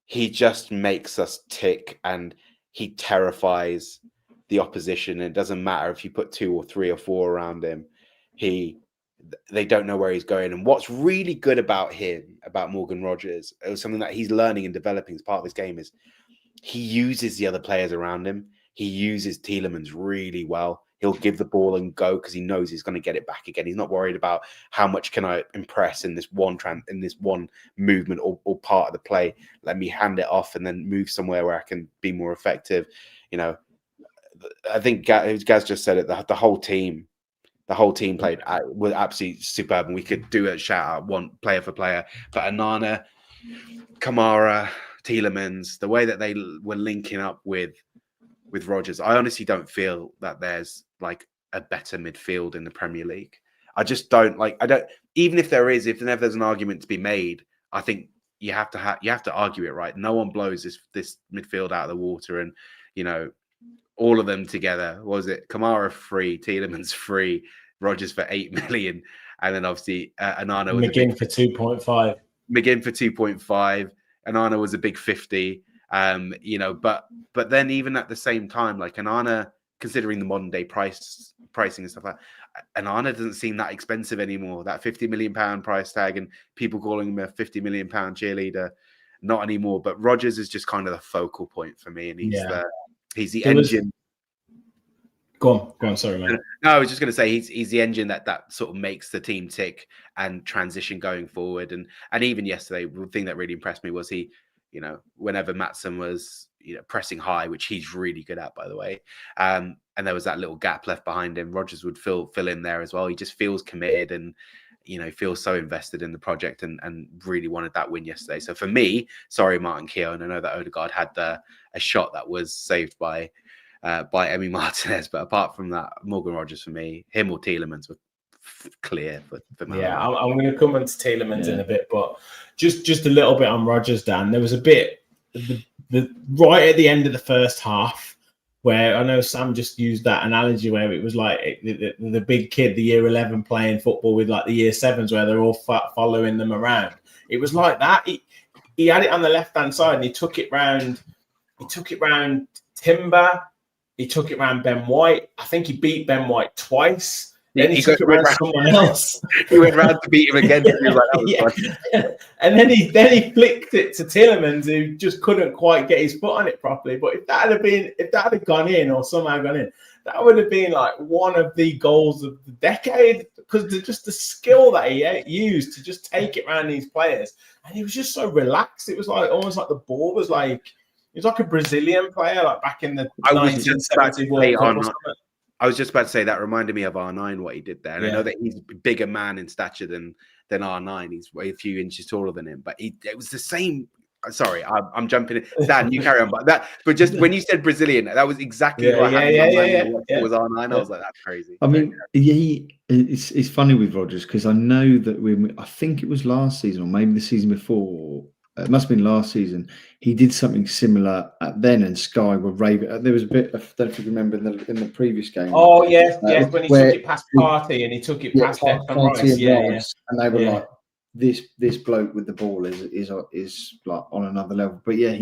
he just makes us tick, and he terrifies the opposition. And it doesn't matter if you put 2 or 3 or 4 around him. They don't know where he's going. And what's really good about Morgan Rogers, it was something that he's learning and developing as part of his game, is he uses the other players around him. He uses Tielemans really well. He'll give the ball and go because he knows he's going to get it back again. He's not worried about how much can I impress in this one movement or part of the play. Let me hand it off and then move somewhere where I can be more effective. I think Gaz just said it. The whole team played was absolutely superb, and we could do a shout out one player for player. But Onana, Kamara, Tielemans, the way that they were linking up with Rodgers, I honestly don't feel that there's a better midfield in the Premier League. I just don't even if there's an argument to be made, I think you have to argue it, right? No one blows this midfield out of the water, and all of them together. What was it? Kamara free, Tielemans free, Rodgers for 8 million, and then obviously Onana was McGinn for 2.5. McGinn for 2.5. Onana was a big 50. But then even at the same time, Onana, considering the modern day pricing and stuff like that, Onana doesn't seem that expensive anymore. That £50 million price tag, and people calling him a £50 million cheerleader. not anymore. But Rodgers is just kind of the focal point for me, and he's the engine. Go on. Sorry, man. No, I was just going to say he's the engine that sort of makes the team tick and transition going forward. And even yesterday, the thing that really impressed me was he, whenever Maatsen was pressing high, which he's really good at, by the way, and there was that little gap left behind him, Rodgers would fill in there as well. He just feels committed and feels so invested in the project and really wanted that win yesterday. So for me, sorry, Martin Keown, I know that Odegaard had a shot that was saved by Emi Martinez, but apart from that, Morgan Rodgers for me, him or Tielemans were clear for me. Yeah, I'm going to come on to Tielemans in a bit, but just a little bit on Rodgers, Dan. There was a bit right at the end of the first half where I know Sam just used that analogy where it was like the big kid, the year 11 playing football with like the year 7s where they're all following them around. It was like that. He had it on the left hand side and he took it round. He took it round Timber. He took it round Ben White. I think he beat Ben White twice. Then he took it around someone else. He went round to beat him again. And then he flicked it to Tielemans, who just couldn't quite get his foot on it properly. But if that had gone in or somehow gone in, that would have been like one of the goals of the decade, because just the skill that he used to just take it around these players, and he was just so relaxed. It was like almost like the ball was like. He was like a Brazilian player, like back in the 1970 World Cup or something. I was just about to say that reminded me of R9, what he did there. And I know that he's a bigger man in stature than R9. He's a few inches taller than him. But it was the same. Sorry, I'm jumping in. Dan, you carry on. But just when you said Brazilian, that was exactly what it was R9. I was like, that's crazy. I mean, it's funny with Rodgers because I know that I think it was last season or maybe the season before. It must have been last season. He did something similar then, and Sky were raving. There was a bit. I don't know if you remember in the previous game. Oh yes, when he took it past Partey and he took it past Partey and Rice. And they were like, "This bloke with the ball is like on another level." But yeah,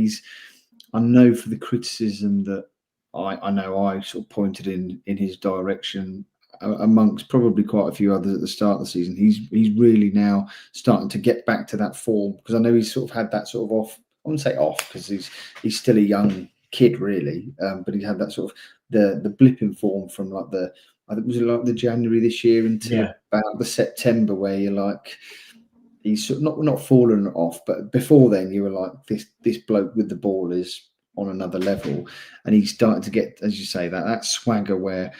I know for the criticism that I know I sort of pointed in his direction. Amongst probably quite a few others at the start of the season, he's really now starting to get back to that form, because I know he's sort of had that sort of off. I wouldn't say off because he's still a young kid really, but he had that sort of the blip in form from like I think was it like the January this year until about the September where you're like he's sort of not fallen off, but before then you were like this bloke with the ball is on another level, and he's starting to get, as you say, that swagger where.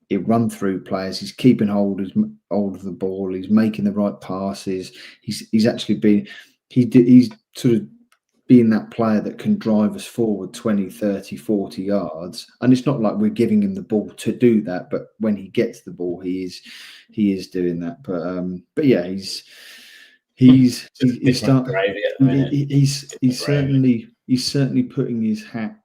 He'll run through players. He's keeping hold of the ball. He's making the right passes. He's actually been he's sort of being that player that can drive us forward 20, 30, 40 yards. And it's not like we're giving him the ball to do that, but when he gets the ball, he is doing that. But yeah, he's certainly putting his hat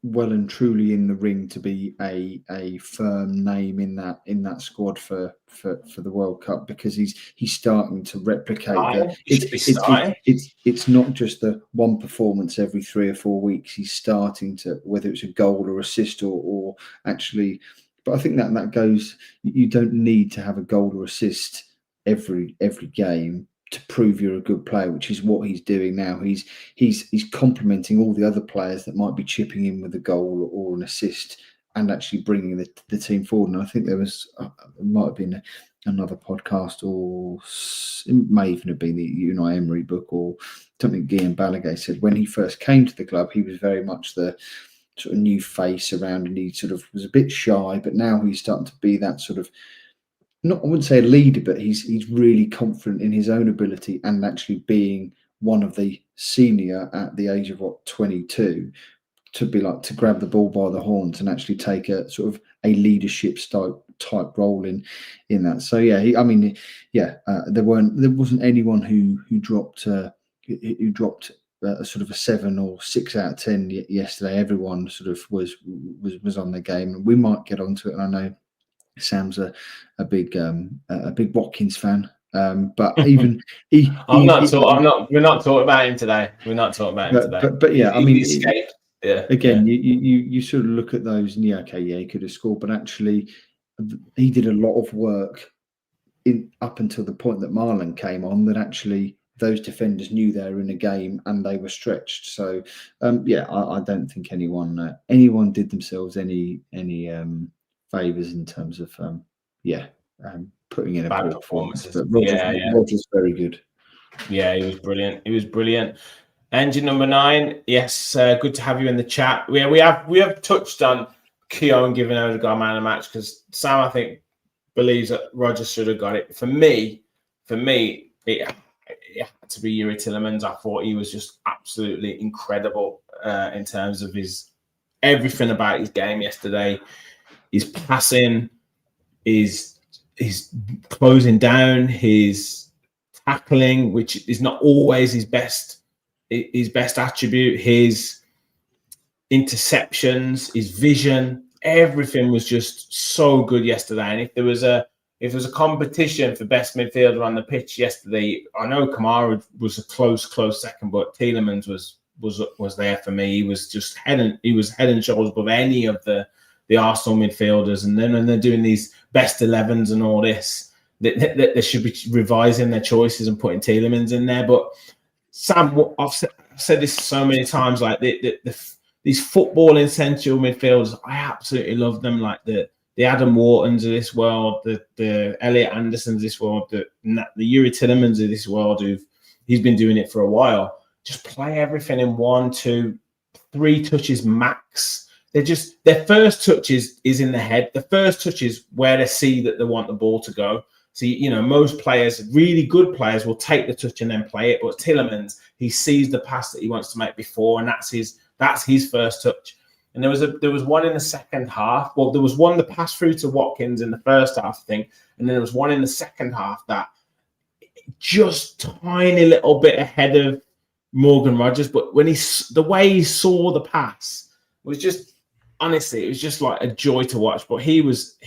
well and truly in the ring to be a firm name in that squad for the World Cup, because he's starting to replicate that. It's not just the one performance every 3 or 4 weeks. He's starting to, whether it's a goal or assist or actually, but I think that goes. You don't need to have a goal or assist every game to prove you're a good player, which is what he's doing now. He's complementing all the other players that might be chipping in with a goal or an assist and actually bringing the team forward. And I think there was, it might have been another podcast, or it may even have been the Unai Emery book or something Guillaume Balaguer said. When he first came to the club, he was very much the sort of new face around, and he sort of was a bit shy, but now he's starting to be that sort of, I wouldn't say a leader, but he's really confident in his own ability, and actually being one of the senior at the age of 22, to be like to grab the ball by the horns and actually take a sort of a leadership type role in that. So yeah, there wasn't anyone who dropped a sort of a 7 or 6 out of 10 yesterday. Everyone sort of was on the game, and we might get onto it. And I know Sam's a big Watkins fan, but even we're not talking about him today. We're not talking about him today. But yeah, I mean, escaped. Again, you sort of look at those, and he could have scored, but actually, he did a lot of work up until the point that Marlon came on. That actually those defenders knew they were in a game and they were stretched. So I don't think anyone did themselves any favours in terms of putting in a Bad poor performance. performances. But Yeah. Rodgers very good. Yeah, he was brilliant. He was brilliant. Engine number 9. Yes, good to have you in the chat. We have touched on Keown giving Odegaard man of the match because Sam, I think, believes that Rodgers should have got it. For me, it had to be Yuri Tillemans. I thought he was just absolutely incredible in terms of everything about his game yesterday. His passing, his closing down, his tackling, which is not always his best attribute, his interceptions, his vision, everything was just so good yesterday. And if there was a competition for best midfielder on the pitch yesterday, I know Kamara was a close second, but Tielemans was there for me. He was just head and shoulders above any of the Arsenal midfielders. And then when they're doing these best 11s and all this, they should be revising their choices and putting Tielemans in there. But Sam, I've said this so many times, like these footballing central midfielders, I absolutely love them. Like the Adam Whartons of this world, the Elliot Andersons of this world, the Yuri Tillemans of this world, he's been doing it for a while. Just play everything in 1, 2, 3 touches max. Their first touch is in the head. The first touch is where they see that they want the ball to go. So, most players, really good players, will take the touch and then play it. But Tielemans, he sees the pass that he wants to make before, and that's his first touch. And there was one in the second half. Well, there was one that passed through to Watkins in the first half, I think, and then there was one in the second half that just tiny little bit ahead of Morgan Rodgers. But when the way he saw the pass was just, honestly, it was just like a joy to watch. But he was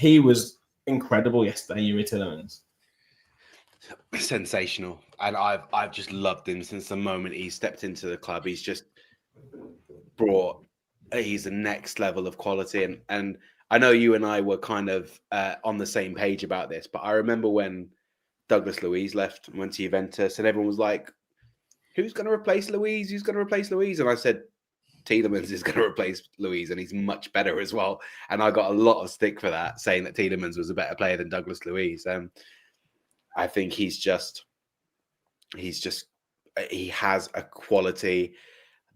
incredible yesterday, Yuri Tillemans. Sensational, and I've just loved him since the moment he stepped into the club. He's just he's the next level of quality, and I know you and I were kind of on the same page about this, but I remember when Douglas Luiz left and went to Juventus, and everyone was like, "Who's going to replace Luiz? Who's going to replace Luiz?" And I said, Tielemans is going to replace Luiz, and he's much better as well. And I got a lot of stick for that, saying that Tielemans was a better player than Douglas Luiz. I think he has a quality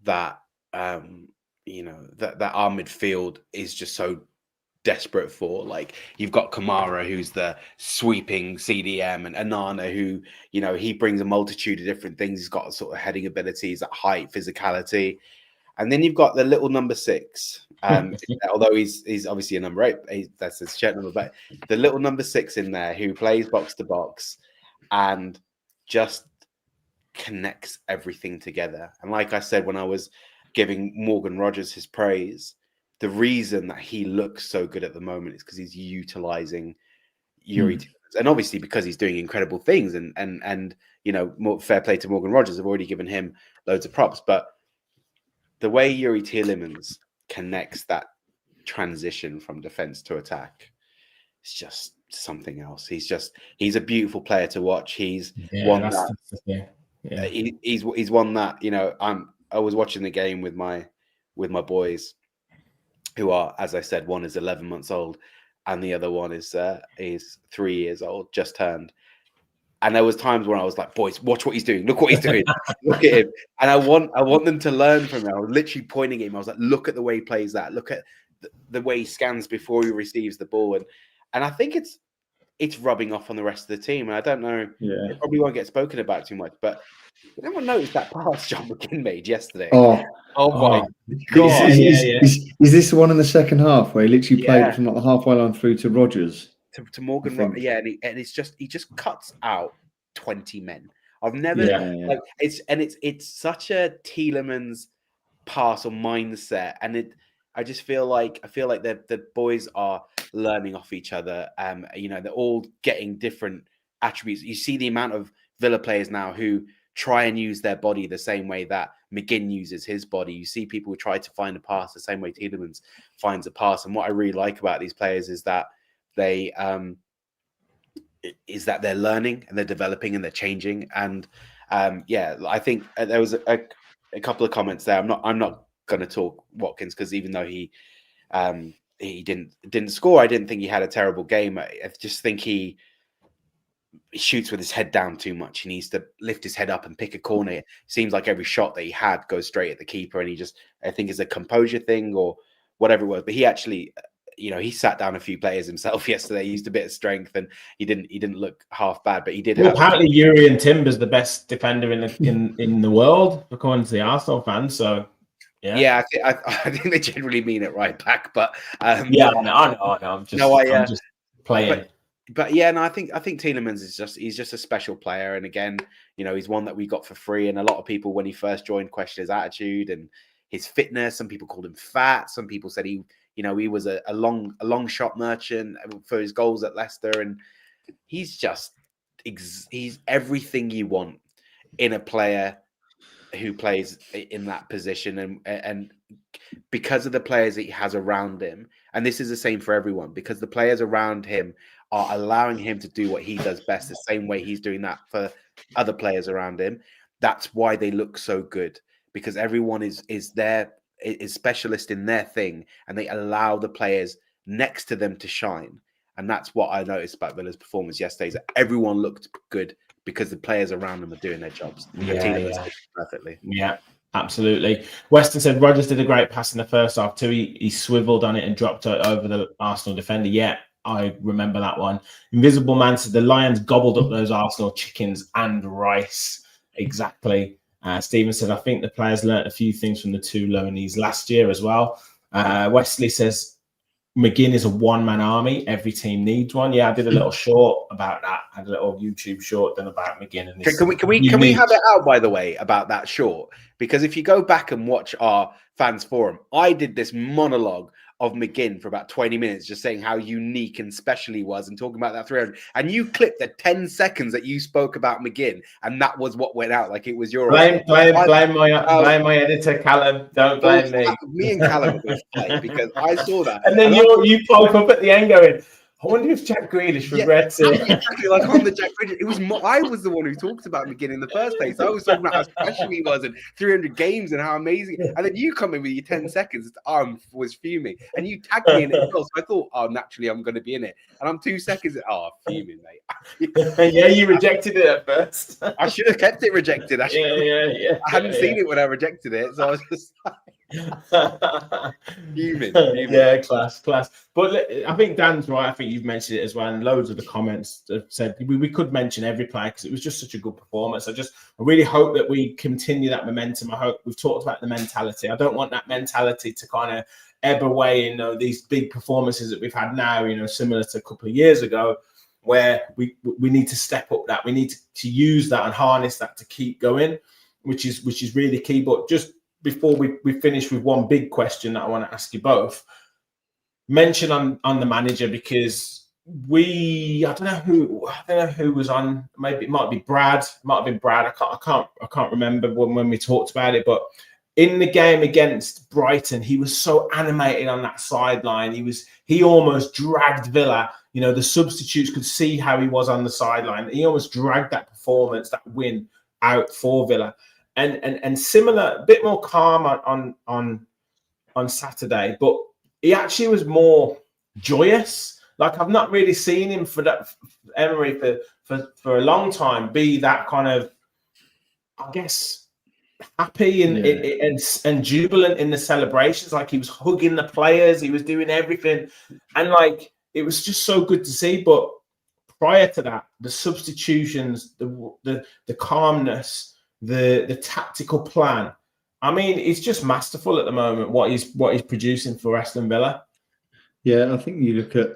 that that our midfield is just so desperate for. Like, you've got Kamara, who's the sweeping CDM, and Anana, who he brings a multitude of different things. He's got sort of heading abilities, at height, physicality. And then you've got the little number 6, although he's obviously a number 8. That's his shirt number, but the little number 6 in there who plays box to box and just connects everything together. And like I said, when I was giving Morgan Rodgers his praise, the reason that he looks so good at the moment is because he's utilizing Yuri Tillemans, and obviously because he's doing incredible things. And more fair play to Morgan Rodgers. I've already given him loads of props, but the way Yuri Tillemans connects that transition from defense to attack, it's just something else. He's a beautiful player to watch. He's one that he's one that I was watching the game with my boys, who are, as I said, one is 11 months old and the other one is 3 years old, just turned. And there was times when I was like, "Boys, watch what he's doing. Look what he's doing. Look at him." And I want them to learn from him. I was literally pointing at him. I was like, "Look at the way he plays that. Look at the way he scans before he receives the ball." And I think it's rubbing off on the rest of the team. And I don't know, it probably won't get spoken about too much, but did anyone notice that pass John McGinn made yesterday? Oh my God! Is this the one in the second half where he literally played it from like the halfway line through to Rodgers? To Morgan, and he just cuts out 20 men. I've never it's such a Tielemans pass or mindset, and I feel like the boys are learning off each other. They're all getting different attributes. You see the amount of Villa players now who try and use their body the same way that McGinn uses his body. You see people who try to find a pass the same way Tielemans finds a pass. And what I really like about these players is that they're learning and they're developing and they're changing. And yeah, I think there was a couple of comments there. I'm not going to talk Watkins because even though he didn't score, I didn't think he had a terrible game. I just think he shoots with his head down too much. He needs to lift his head up and pick a corner. It seems like every shot that he had goes straight at the keeper, and I think it's a composure thing or whatever it was. But he actually, he sat down a few players himself yesterday. He used a bit of strength, and he didn't look half bad. But he did. Well, apparently, Jurrien Timber's the best defender in the world, according to the Arsenal fans. So. Yeah, I think they generally mean it right back, but I know. I'm just playing. But yeah, no, I think Tielemans he's just a special player, and again, he's one that we got for free, and a lot of people when he first joined questioned his attitude and his fitness. Some people called him fat. Some people said he was a long shot merchant for his goals at Leicester, and he's everything you want in a player who plays in that position, and because of the players that he has around him, and this is the same for everyone, because the players around him are allowing him to do what he does best, the same way he's doing that for other players around him. That's why they look so good, because everyone is specialist in their thing, and they allow the players next to them to shine. And that's what I noticed about Villa's performance yesterday, is that everyone looked good because the players around them are doing their jobs. Perfectly. Yeah, absolutely. Weston said Rodgers did a great pass in the first half too. He swiveled on it and dropped it over the Arsenal defender. Yeah, I remember that one. Invisible Man said the Lions gobbled up those Arsenal chickens and rice. Exactly. Stephen said, I think the players learnt a few things from the two loanees last year as well. Wesley says, McGinn is a one-man army. Every team needs one. Yeah, I did a little short about that. I had a little YouTube short done about McGinn. And can we have it out, by the way, about that short? Because if you go back and watch our fans forum, I did this monologue of McGinn for about 20 minutes, just saying how unique and special he was and talking about that 300. And you clipped the 10 seconds that you spoke about McGinn, and that was what went out. Like it was your blame my editor, Callum. Don't blame me. Me and Callum were both playing because I saw that. And then you poke up at the end going, I wonder if Jack Grealish regrets it. Exactly, like on the Jack Grealish. It was I was the one who talked about McGinn in the first place. I was talking about how special he was and 300 games and how amazing. And then you come in with your 10 seconds. I was fuming. And you tagged me in it as well. So I thought, naturally, I'm going to be in it. And I'm 2 seconds. Fuming, mate. Yeah, you rejected it at first. I should have kept it rejected. Yeah. I hadn't seen it when I rejected it. So I was just fuming. Yeah, class. But I think Dan's right. I think you've mentioned it as well, and loads of the comments have said we could mention every player because it was just such a good performance. I really hope that we continue that momentum. I hope we've talked about the mentality. I don't want that mentality to kind of ebb away in these big performances that we've had now, similar to a couple of years ago, where we need to step up that. We need to use that and harness that to keep going, which is really key. But just before we finish with one big question that I want to ask you both, mention on the manager, because I don't know who was on. Maybe it might be Brad. I can't remember when we talked about it, but in the game against Brighton, he was so animated on that sideline. He almost dragged Villa. The substitutes could see how he was on the sideline. He almost dragged that performance, that win out for Villa. And similar, a bit more calm on Saturday, but he actually was more joyous. Like I've not really seen him Emery for a long time be that kind of, I guess, happy and jubilant in the celebrations. Like he was hugging the players, he was doing everything, and like it was just so good to see. But prior to that, the substitutions, the calmness, the tactical plan. I mean, it's just masterful at the moment what he's producing for Aston Villa. Yeah, I think you look at.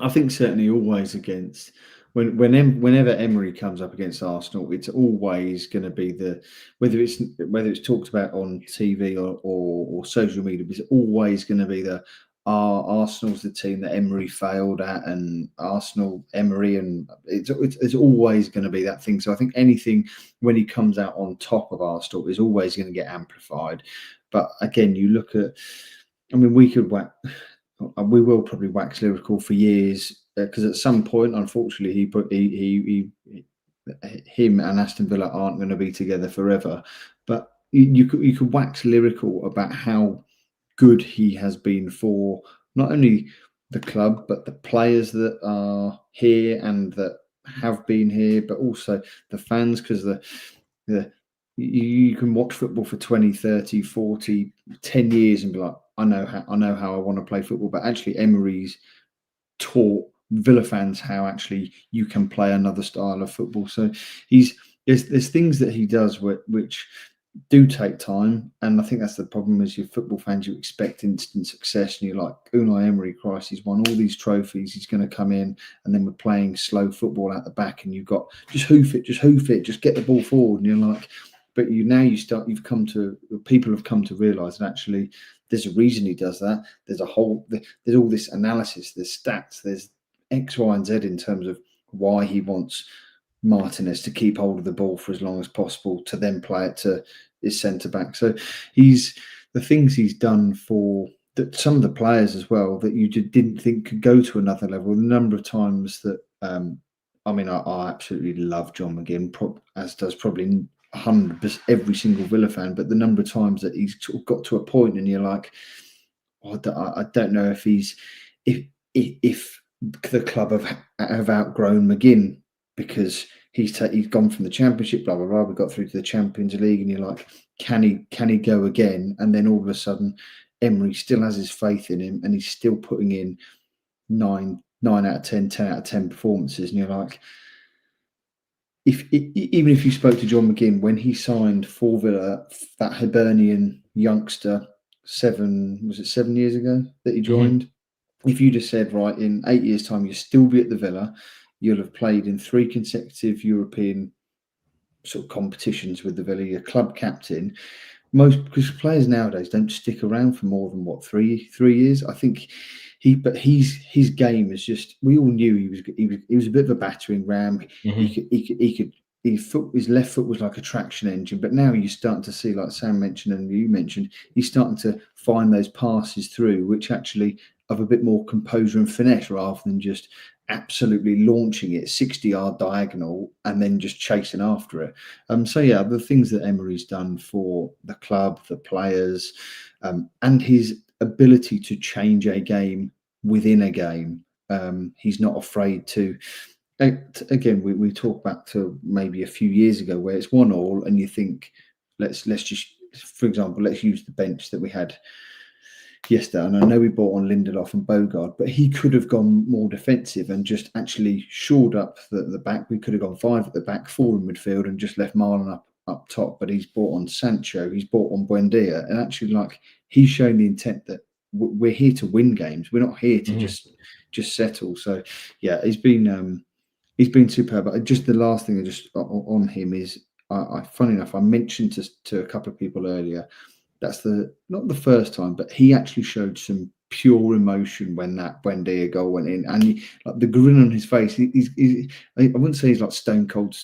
I think certainly always against whenever Emery comes up against Arsenal, it's always going to be whether it's talked about on TV or social media, it's always going to be Arsenal's the team that Emery failed at, and Arsenal, Emery, and it's always going to be that thing. So I think anything when he comes out on top of Arsenal is always going to get amplified. But again, you look at, I mean, we will probably wax lyrical for years because at some point, unfortunately, him and Aston Villa aren't going to be together forever. But you could wax lyrical about how good he has been for not only the club but the players that are here and that have been here, but also the fans, because you can watch football for 20, 30, 40, 10 years and be like, I know how I want to play football. But actually Emery's taught Villa fans how actually you can play another style of football. So there's things that he does which do take time, and I think that's the problem. As your football fans, you expect instant success, and you're like, Unai Emery, Christ, he's won all these trophies, he's going to come in, and then we're playing slow football at the back, and you've got just hoof it, just get the ball forward, and you're like, but people have come to realise that actually there's a reason he does that. There's all this analysis, there's stats, there's X, Y, and Z in terms of why he wants Martinez to keep hold of the ball for as long as possible, to then play it to his centre back. So the things he's done for some of the players as well that you didn't think could go to another level. The number of times that I absolutely love John McGinn, as does probably 100% every single Villa fan. But the number of times that he's sort of got to a point and you're like, I don't know if if the club have outgrown McGinn, because he's gone from the Championship, blah blah blah. We got through to the Champions League, and you're like, can he go again? And then all of a sudden, Emery still has his faith in him, and he's still putting in 9 out of 10, 10 out of 10 performances, and you're like, even if you spoke to John McGinn when he signed for Villa, that Hibernian youngster, 7 years ago that he joined. Mm-hmm. If you just said, right, in 8 years' time, you'll still be at the Villa, you'll have played in 3 consecutive European sort of competitions with the Villa, you're club captain. Because players nowadays don't stick around for more than 3 years. I think his game is just, we all knew he was a bit of a battering ram. Mm-hmm. His left foot was like a traction engine, but now you're starting to see, like Sam mentioned and you mentioned, he's starting to find those passes through, which actually have a bit more composure and finesse rather than just absolutely launching it 60-yard diagonal and then just chasing after it. So yeah, the things that Emery's done for the club, the players, and his ability to change a game within a game. He's not afraid to. Again, we talk back to maybe a few years ago where it's 1-1, and you think, let's just, for example, let's use the bench that we had yesterday. And I know we brought on Lindelof and Bogard, but he could have gone more defensive and just actually shored up the back. We could have gone 5 at the back, 4 in midfield, and just left Marlon up top. But he's brought on Sancho, he's brought on Buendia, and actually, like, he's shown the intent that we're here to win games. We're not here to just settle. So yeah, he's been superb. But just the last thing on him is, funny enough, I mentioned to a couple of people earlier, that's not the first time, but he actually showed some pure emotion when that Buendia goal went in, and like the grin on his face. I wouldn't say he's like stone cold.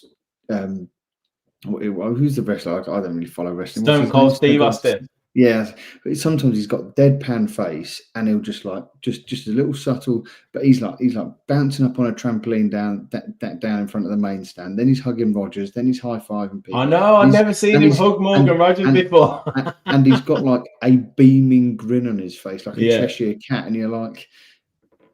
Who's the wrestler? I don't really follow wrestling. Stone Cold Steve Austin. Yeah, but sometimes he's got deadpan face, and he'll just a little subtle. But he's like bouncing up on a trampoline down in front of the main stand. Then he's hugging Rodgers. Then he's high fiving people. I know. I've never seen him hug Morgan Rodgers before. and he's got like a beaming grin on his face, like a Cheshire cat. And you're like,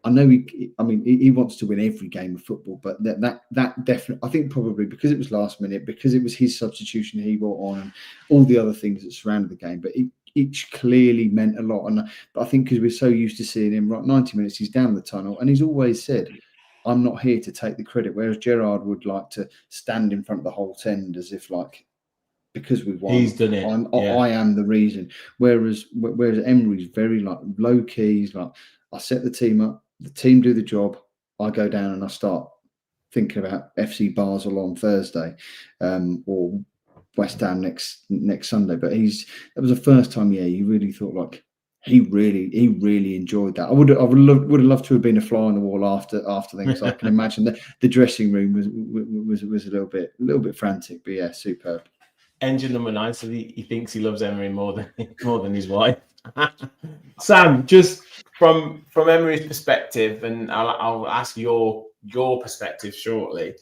I know he wants to win every game of football, but that definitely, I think probably because it was last minute, because it was his substitution he brought on, and all the other things that surrounded the game, but each clearly meant a lot. But I think because we're so used to seeing him, right, 90 minutes, he's down the tunnel, and he's always said, I'm not here to take the credit, whereas Gerrard would like to stand in front of the whole tent as if, like, because we've won, he's done it. I am the reason. Whereas Emery's very like low key. He's like, I set the team up, the team do the job, I go down and I start thinking about FC Basel on Thursday, or West Ham next Sunday. But that was the first time, you really thought like he really enjoyed that. I would have loved to have been a fly on the wall after things. I can imagine that the dressing room was a little bit frantic, but yeah, superb. Engine number 9, so he thinks he loves Emery more than his wife. Sam, just from Emery's perspective, and I'll ask your perspective shortly.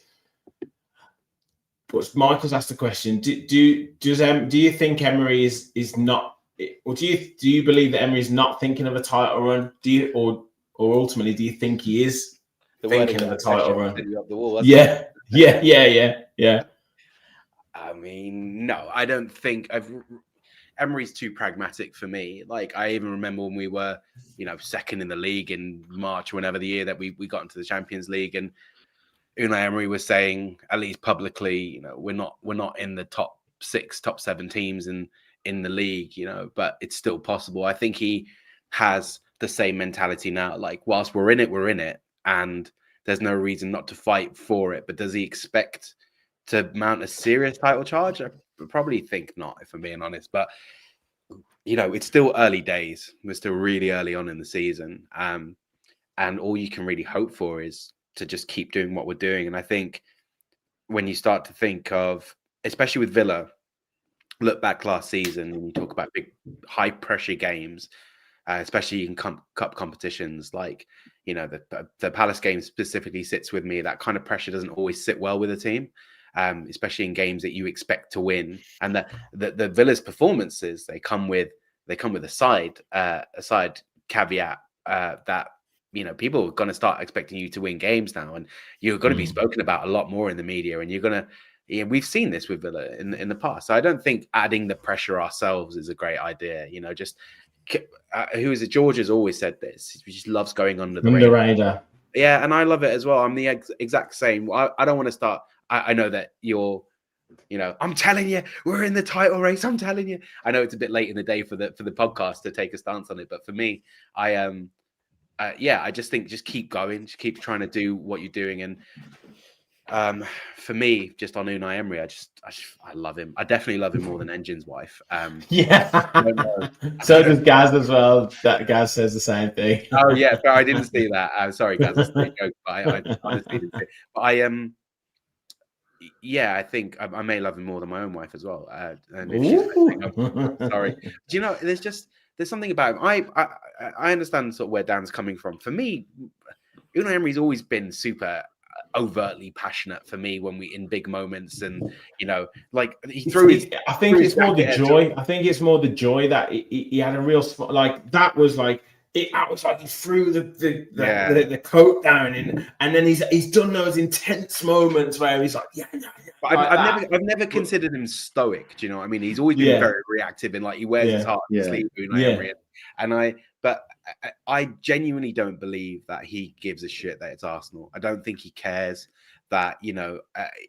but Michael's asked the question: Do you think Emery is not, or do you believe that Emery is not thinking of a title run? Do you, or ultimately, do you think he is thinking of a title run? Up the wall, yeah. I mean, no, I don't think Emery's too pragmatic for me. Like, I even remember when we were, second in the league in March, whenever the year that we got into the Champions League, and Unai Emery was saying, at least publicly, we're not in the top 6, top 7 teams in the league, but it's still possible. I think he has the same mentality now. Like, whilst we're in it, and there's no reason not to fight for it. But does he expect to mount a serious title charge? I probably think not, if I'm being honest. But it's still early days. We're still really early on in the season, and all you can really hope for is to just keep doing what we're doing. And I think when you start to think of, especially with Villa, look back last season and you talk about big, high pressure games, especially in cup competitions, like, the Palace game specifically sits with me. That kind of pressure doesn't always sit well with a team, especially in games that you expect to win. And the Villa's performances, they come with a side caveat that, people are going to start expecting you to win games now, and you're going to be spoken about a lot more in the media, and you're going to, we've seen this with Villa in the past. So I don't think adding the pressure ourselves is a great idea. Just who is it? George has always said this. He just loves going under the radar. Yeah, and I love it as well. I'm the exact same. I don't want to start. I know that you're, I'm telling you, we're in the title race. I'm telling you. I know it's a bit late in the day for the podcast to take a stance on it, but for me, I just think just keep going, just keep trying to do what you're doing. And for me, just on Unai Emery, I love him. I definitely love him more than Engine's wife. So does Gaz as well. That Gaz says the same thing. Oh yeah, but I didn't see that. I'm sorry, Gaz. That's a joke, but I honestly didn't see it. But I think I may love him more than my own wife as well. And if she's sorry, do there's something about him. I understand sort of where Dan's coming from. For me, Unai Emery's always been super overtly passionate for me when we in big moments, and like he threw his. I think it's more the joy. I think it's more the joy that he had a real like that was like. It was like he threw the coat down, and then he's done those intense moments where he's like, But I've never considered him stoic. Do you know what I mean? He's always been very reactive, and like he wears his heart on his sleeve. And I genuinely don't believe that he gives a shit that it's Arsenal. I don't think he cares that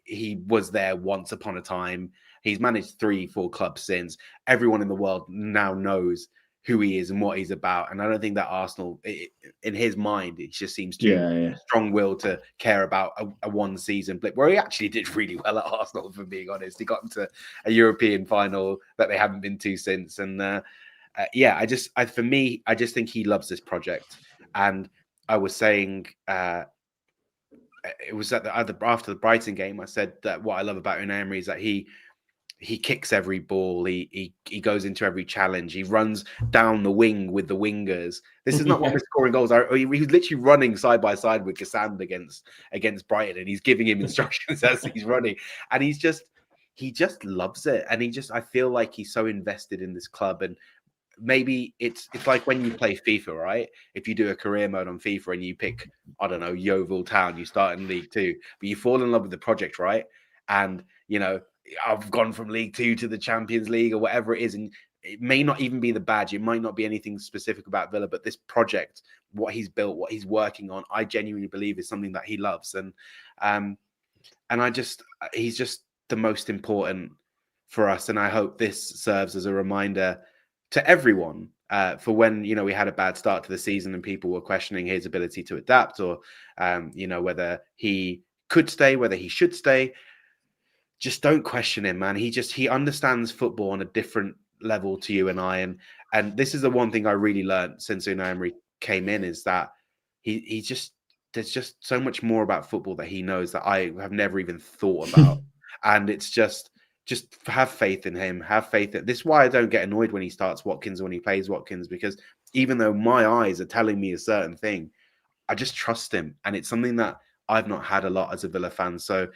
he was there once upon a time. He's managed 3-4 clubs since. Everyone in the world now knows who he is and what he's about. And I don't think that Arsenal, in his mind, it just seems too strong-willed to care about a one-season blip, where he actually did really well at Arsenal, for being honest. He got into a European final that they haven't been to since. And for me, I just think he loves this project. And I was saying, it was after the Brighton game, I said that what I love about Unai Emery is that he kicks every ball. He goes into every challenge. He runs down the wing with the wingers. This is not when we're scoring goals. He was literally running side by side with Cassandra against Brighton, and he's giving him instructions as he's running. And he just loves it. And I feel like he's so invested in this club. And maybe it's like when you play FIFA, right? If you do a career mode on FIFA and you pick, I don't know, Yeovil Town, you start in League 2, but you fall in love with the project, right? And I've gone from League 2 to the Champions League or whatever it is. And it may not even be the badge. It might not be anything specific about Villa, but this project, what he's built, what he's working on, I genuinely believe is something that he loves. And he's just the most important for us. And I hope this serves as a reminder to everyone for when, we had a bad start to the season and people were questioning his ability to adapt or, whether he could stay, whether he should stay. Just don't question him, man. He understands football on a different level to you and I. And this is the one thing I really learned since Unai Emery came in, is that there's just so much more about football that he knows that I have never even thought about. And it's just have faith in him. Have faith that this is why I don't get annoyed when he starts Watkins or when he plays Watkins, because even though my eyes are telling me a certain thing, I just trust him. And it's something that I've not had a lot as a Villa fan. So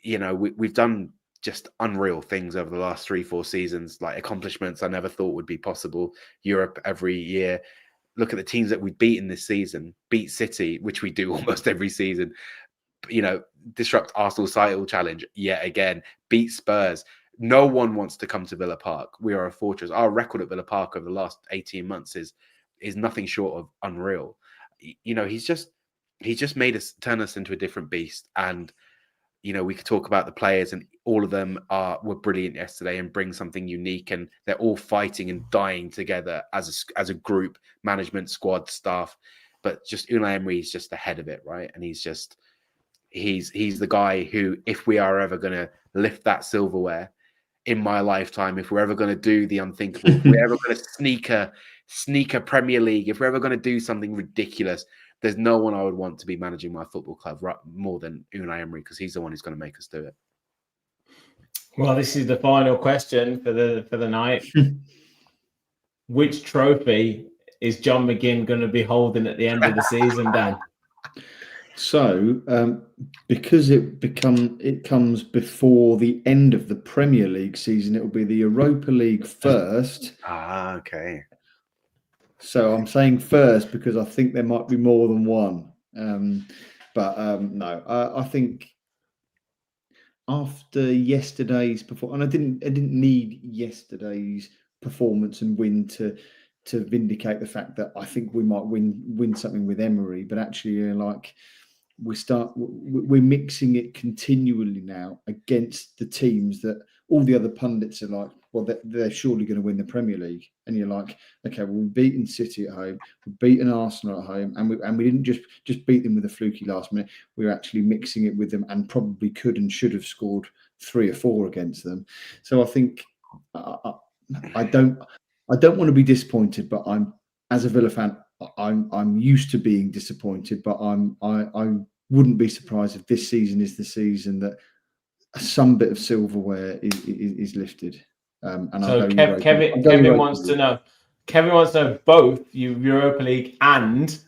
we've done just unreal things over the last 3-4 seasons, like accomplishments I never thought would be possible. Europe every year. Look at the teams that we've beaten this season. Beat City, which we do almost every season. Disrupt Arsenal's title challenge yet again. Beat Spurs. No one wants to come to Villa Park. We are a fortress. Our record at Villa Park over the last 18 months is nothing short of unreal. He's just made us turn us into a different beast. And we could talk about the players, and all of them were brilliant yesterday and bring something unique, and they're all fighting and dying together as a group, management, squad, staff. But just Unai Emery is just the head of it, right? And he's the guy who, if we are ever going to lift that silverware in my lifetime, if we're ever going to do the unthinkable, if we're ever going to sneak a Premier League, if we're ever going to do something ridiculous, there's no one I would want to be managing my football club more than Unai Emery, because he's the one who's going to make us do it. Well, this is the final question for the night. Which trophy is John McGinn going to be holding at the end of the season, Dan? So, because it comes before the end of the Premier League season, it will be the Europa League first. Okay. So I'm saying first because I think there might be more than one. No, I think after yesterday's performance, and I didn't need yesterday's performance and win to vindicate the fact that I think we might win something with Emery, but actually, we're mixing it continually now against the teams that all the other pundits are like, well, they're surely going to win the Premier League, and you're like, okay, well, we've beaten City at home, we've beaten Arsenal at home, and we didn't just beat them with a fluky last minute. We were actually mixing it with them, and probably could and should have scored 3 or 4 against them. So I think I don't want to be disappointed, but as a Villa fan, I'm used to being disappointed, but I wouldn't be surprised if this season is the season that some bit of silverware is lifted. And so Kevin wants to know. Kevin wants to know both Europa League and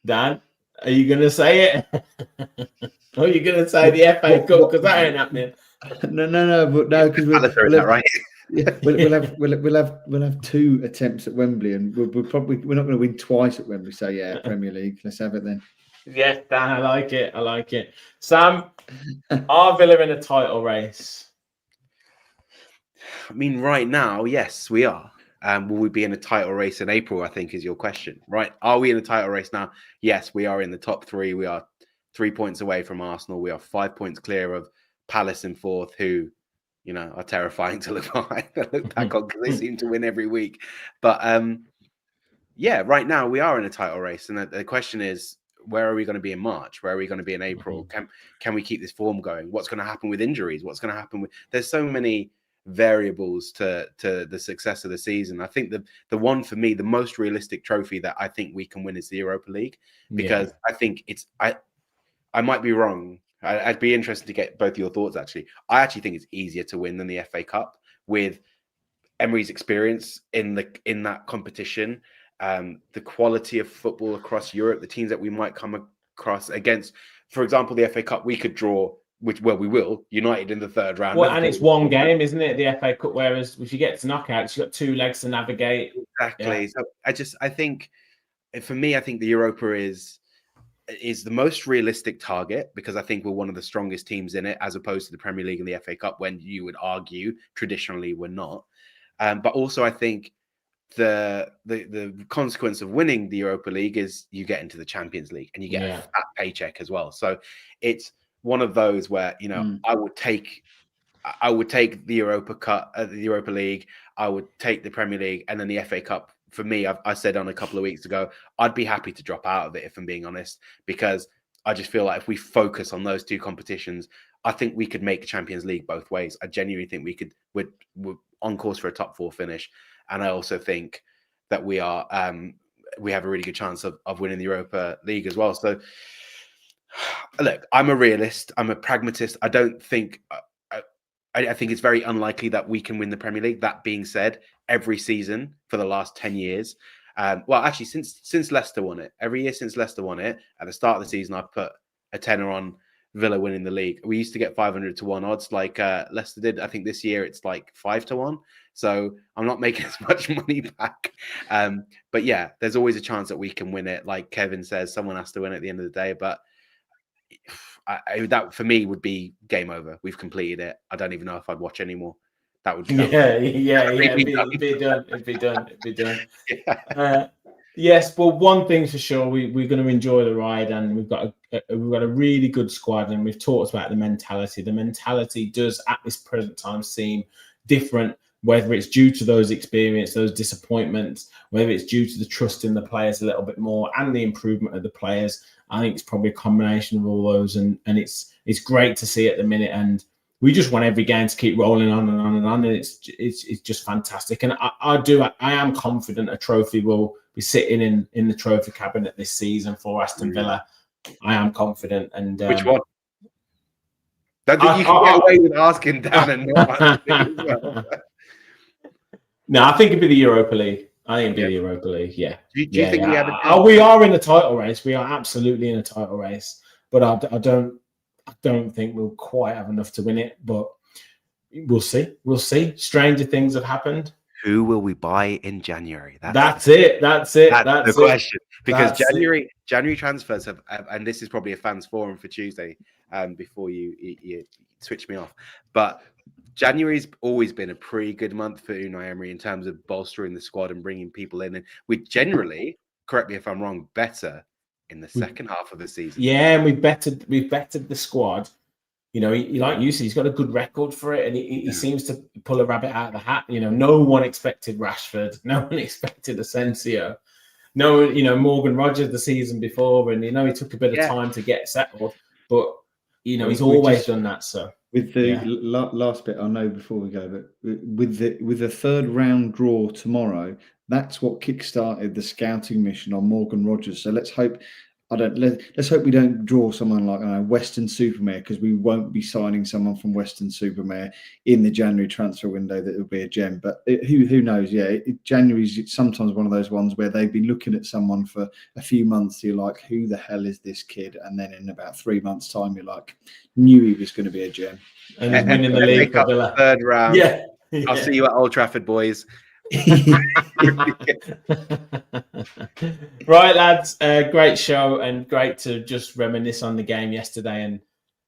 Dan. Are you going to say it? Or are you going to say the FA Cup? Because that ain't happening. No, because we'll right. Yeah, we'll have 2 attempts at Wembley, and we're not going to win twice at Wembley. So yeah, Premier League. Let's have it then. Yes, Dan, I like it. Sam, are Villa in a title race? I mean, right now, yes, we are. Will we be in a title race in April, I think, is your question, right? Are we in a title race now? Yes, we are in the top 3. We are 3 points away from Arsenal. We are 5 points clear of Palace in 4th, who, are terrifying to look back on because they seem to win every week. But yeah, right now we are in a title race. And the question is, where are we going to be in March? Where are we going to be in April? Can we keep this form going? What's going to happen with injuries? What's going to happen with... There's so many variables to the success of the season. I think the one for me, the most realistic trophy that I think we can win is the Europa League, because I think I might be wrong. I'd be interested to get both your thoughts. Actually, I actually think it's easier to win than the FA Cup with Emery's experience in that competition, the quality of football across Europe, the teams that we might come across against. For example, the FA Cup, we could draw, we will, United in the 3rd round. Well, and it's one game, isn't it? The FA Cup, whereas if you get to knockouts, you've got 2 legs to navigate. Exactly. Yeah. So I think, for me, I think the Europa is the most realistic target, because I think we're one of the strongest teams in it, as opposed to the Premier League and the FA Cup, when you would argue traditionally we're not. But also, I think the consequence of winning the Europa League is you get into the Champions League and you get a fat paycheck as well. So it's one of those where I would take the Europa Cup, the Europa League. I would take the Premier League, and then the FA Cup. For me, I said on a couple of weeks ago, I'd be happy to drop out of it, if I'm being honest, because I just feel like if we focus on those 2 competitions, I think we could make the Champions League both ways. I genuinely think we're on course for a top 4 finish. And I also think that we have a really good chance of winning the Europa League as well. So look, I'm a realist. I'm a pragmatist. I don't think... I think it's very unlikely that we can win the Premier League. That being said, every season for the last 10 years, well, actually, since Leicester won it, every year since Leicester won it, at the start of the season, I put a tenner on Villa winning the league. We used to get 500 to 1 odds like Leicester did. I think this year it's like 5 to 1. So I'm not making as much money back. But yeah, there's always a chance that we can win it. Like Kevin says, someone has to win at the end of the day. But that for me would be game over. We've completed it. I don't even know if I'd watch anymore. That would it'd be done. Yeah. Yes, but one thing for sure, we're going to enjoy the ride, and we've got a really good squad, and we've talked about the mentality. The mentality does at this present time seem different, whether it's due to those experiences, those disappointments, whether it's due to the trust in the players a little bit more and the improvement of the players. I think it's probably a combination of all those, and it's great to see at the minute, and we just want every game to keep rolling on and on and on, and it's just fantastic. And I am confident a trophy will be sitting in the trophy cabinet this season for Aston Villa. I am confident. And which one? Don't think you can get away with asking Dan and not asking as well. No, I think it'd be the Europa League. I think it'd be the Europa League. Yeah. Do you think we have a chance? We are in a title race. We are absolutely in a title race, but I don't think we'll quite have enough to win it. But we'll see. We'll see. Stranger things have happened. Who will we buy in January? That's it. That's the question. Because January transfers have, and this is probably a fans forum for Tuesday. Before you switch me off, but January's always been a pretty good month for Unai Emery in terms of bolstering the squad and bringing people in. And we generally, correct me if I'm wrong, better in the second half of the season. Yeah, and we've bettered the squad. You know, he like you said, he's got a good record for it, and he seems to pull a rabbit out of the hat. You know, no one expected Rashford, no one expected Asensio, Morgan Rogers the season before, and he took a bit of time to get settled, but he's always done that. So with the last bit, I know before we go, but with the third round draw tomorrow, that's what kickstarted the scouting mission on Morgan Rogers. So let's hope we don't draw someone like Weston-super-Mare, because we won't be signing someone from Weston-super-Mare in the January transfer window that will be a gem. But who knows? Yeah, January's sometimes one of those ones where they've been looking at someone for a few months. You're like, who the hell is this kid? And then in about 3 months' time, you're like, knew he was going to be a gem. And he's winning the league for Villa. Third round. Yeah. I'll see you at Old Trafford, boys. Right, lads, great show, and great to just reminisce on the game yesterday,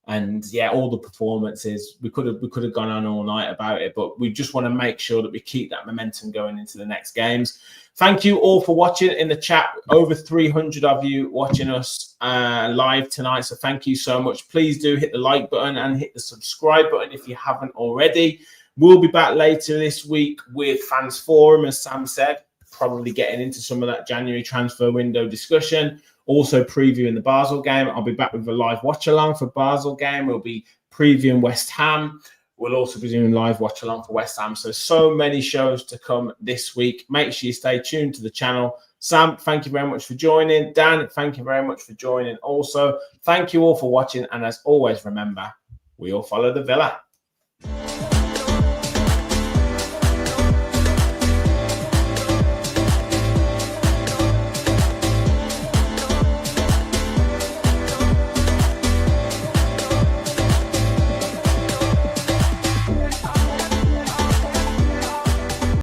and all the performances. We could have gone on all night about it, but we just want to make sure that we keep that momentum going into the next games. Thank you all for watching in the chat. Over 300 of you watching us live tonight, so thank you so much. Please do hit the like button and hit the subscribe button if you haven't already. We'll be back later this week with Fans Forum, as Sam said, probably getting into some of that January transfer window discussion. Also previewing the Basel game. I'll be back with a live watch-along for Basel game. We'll be previewing West Ham. We'll also be doing live watch-along for West Ham. So many shows to come this week. Make sure you stay tuned to the channel. Sam, thank you very much for joining. Dan, thank you very much for joining also. Thank you all for watching. And as always, remember, we all follow the Villa.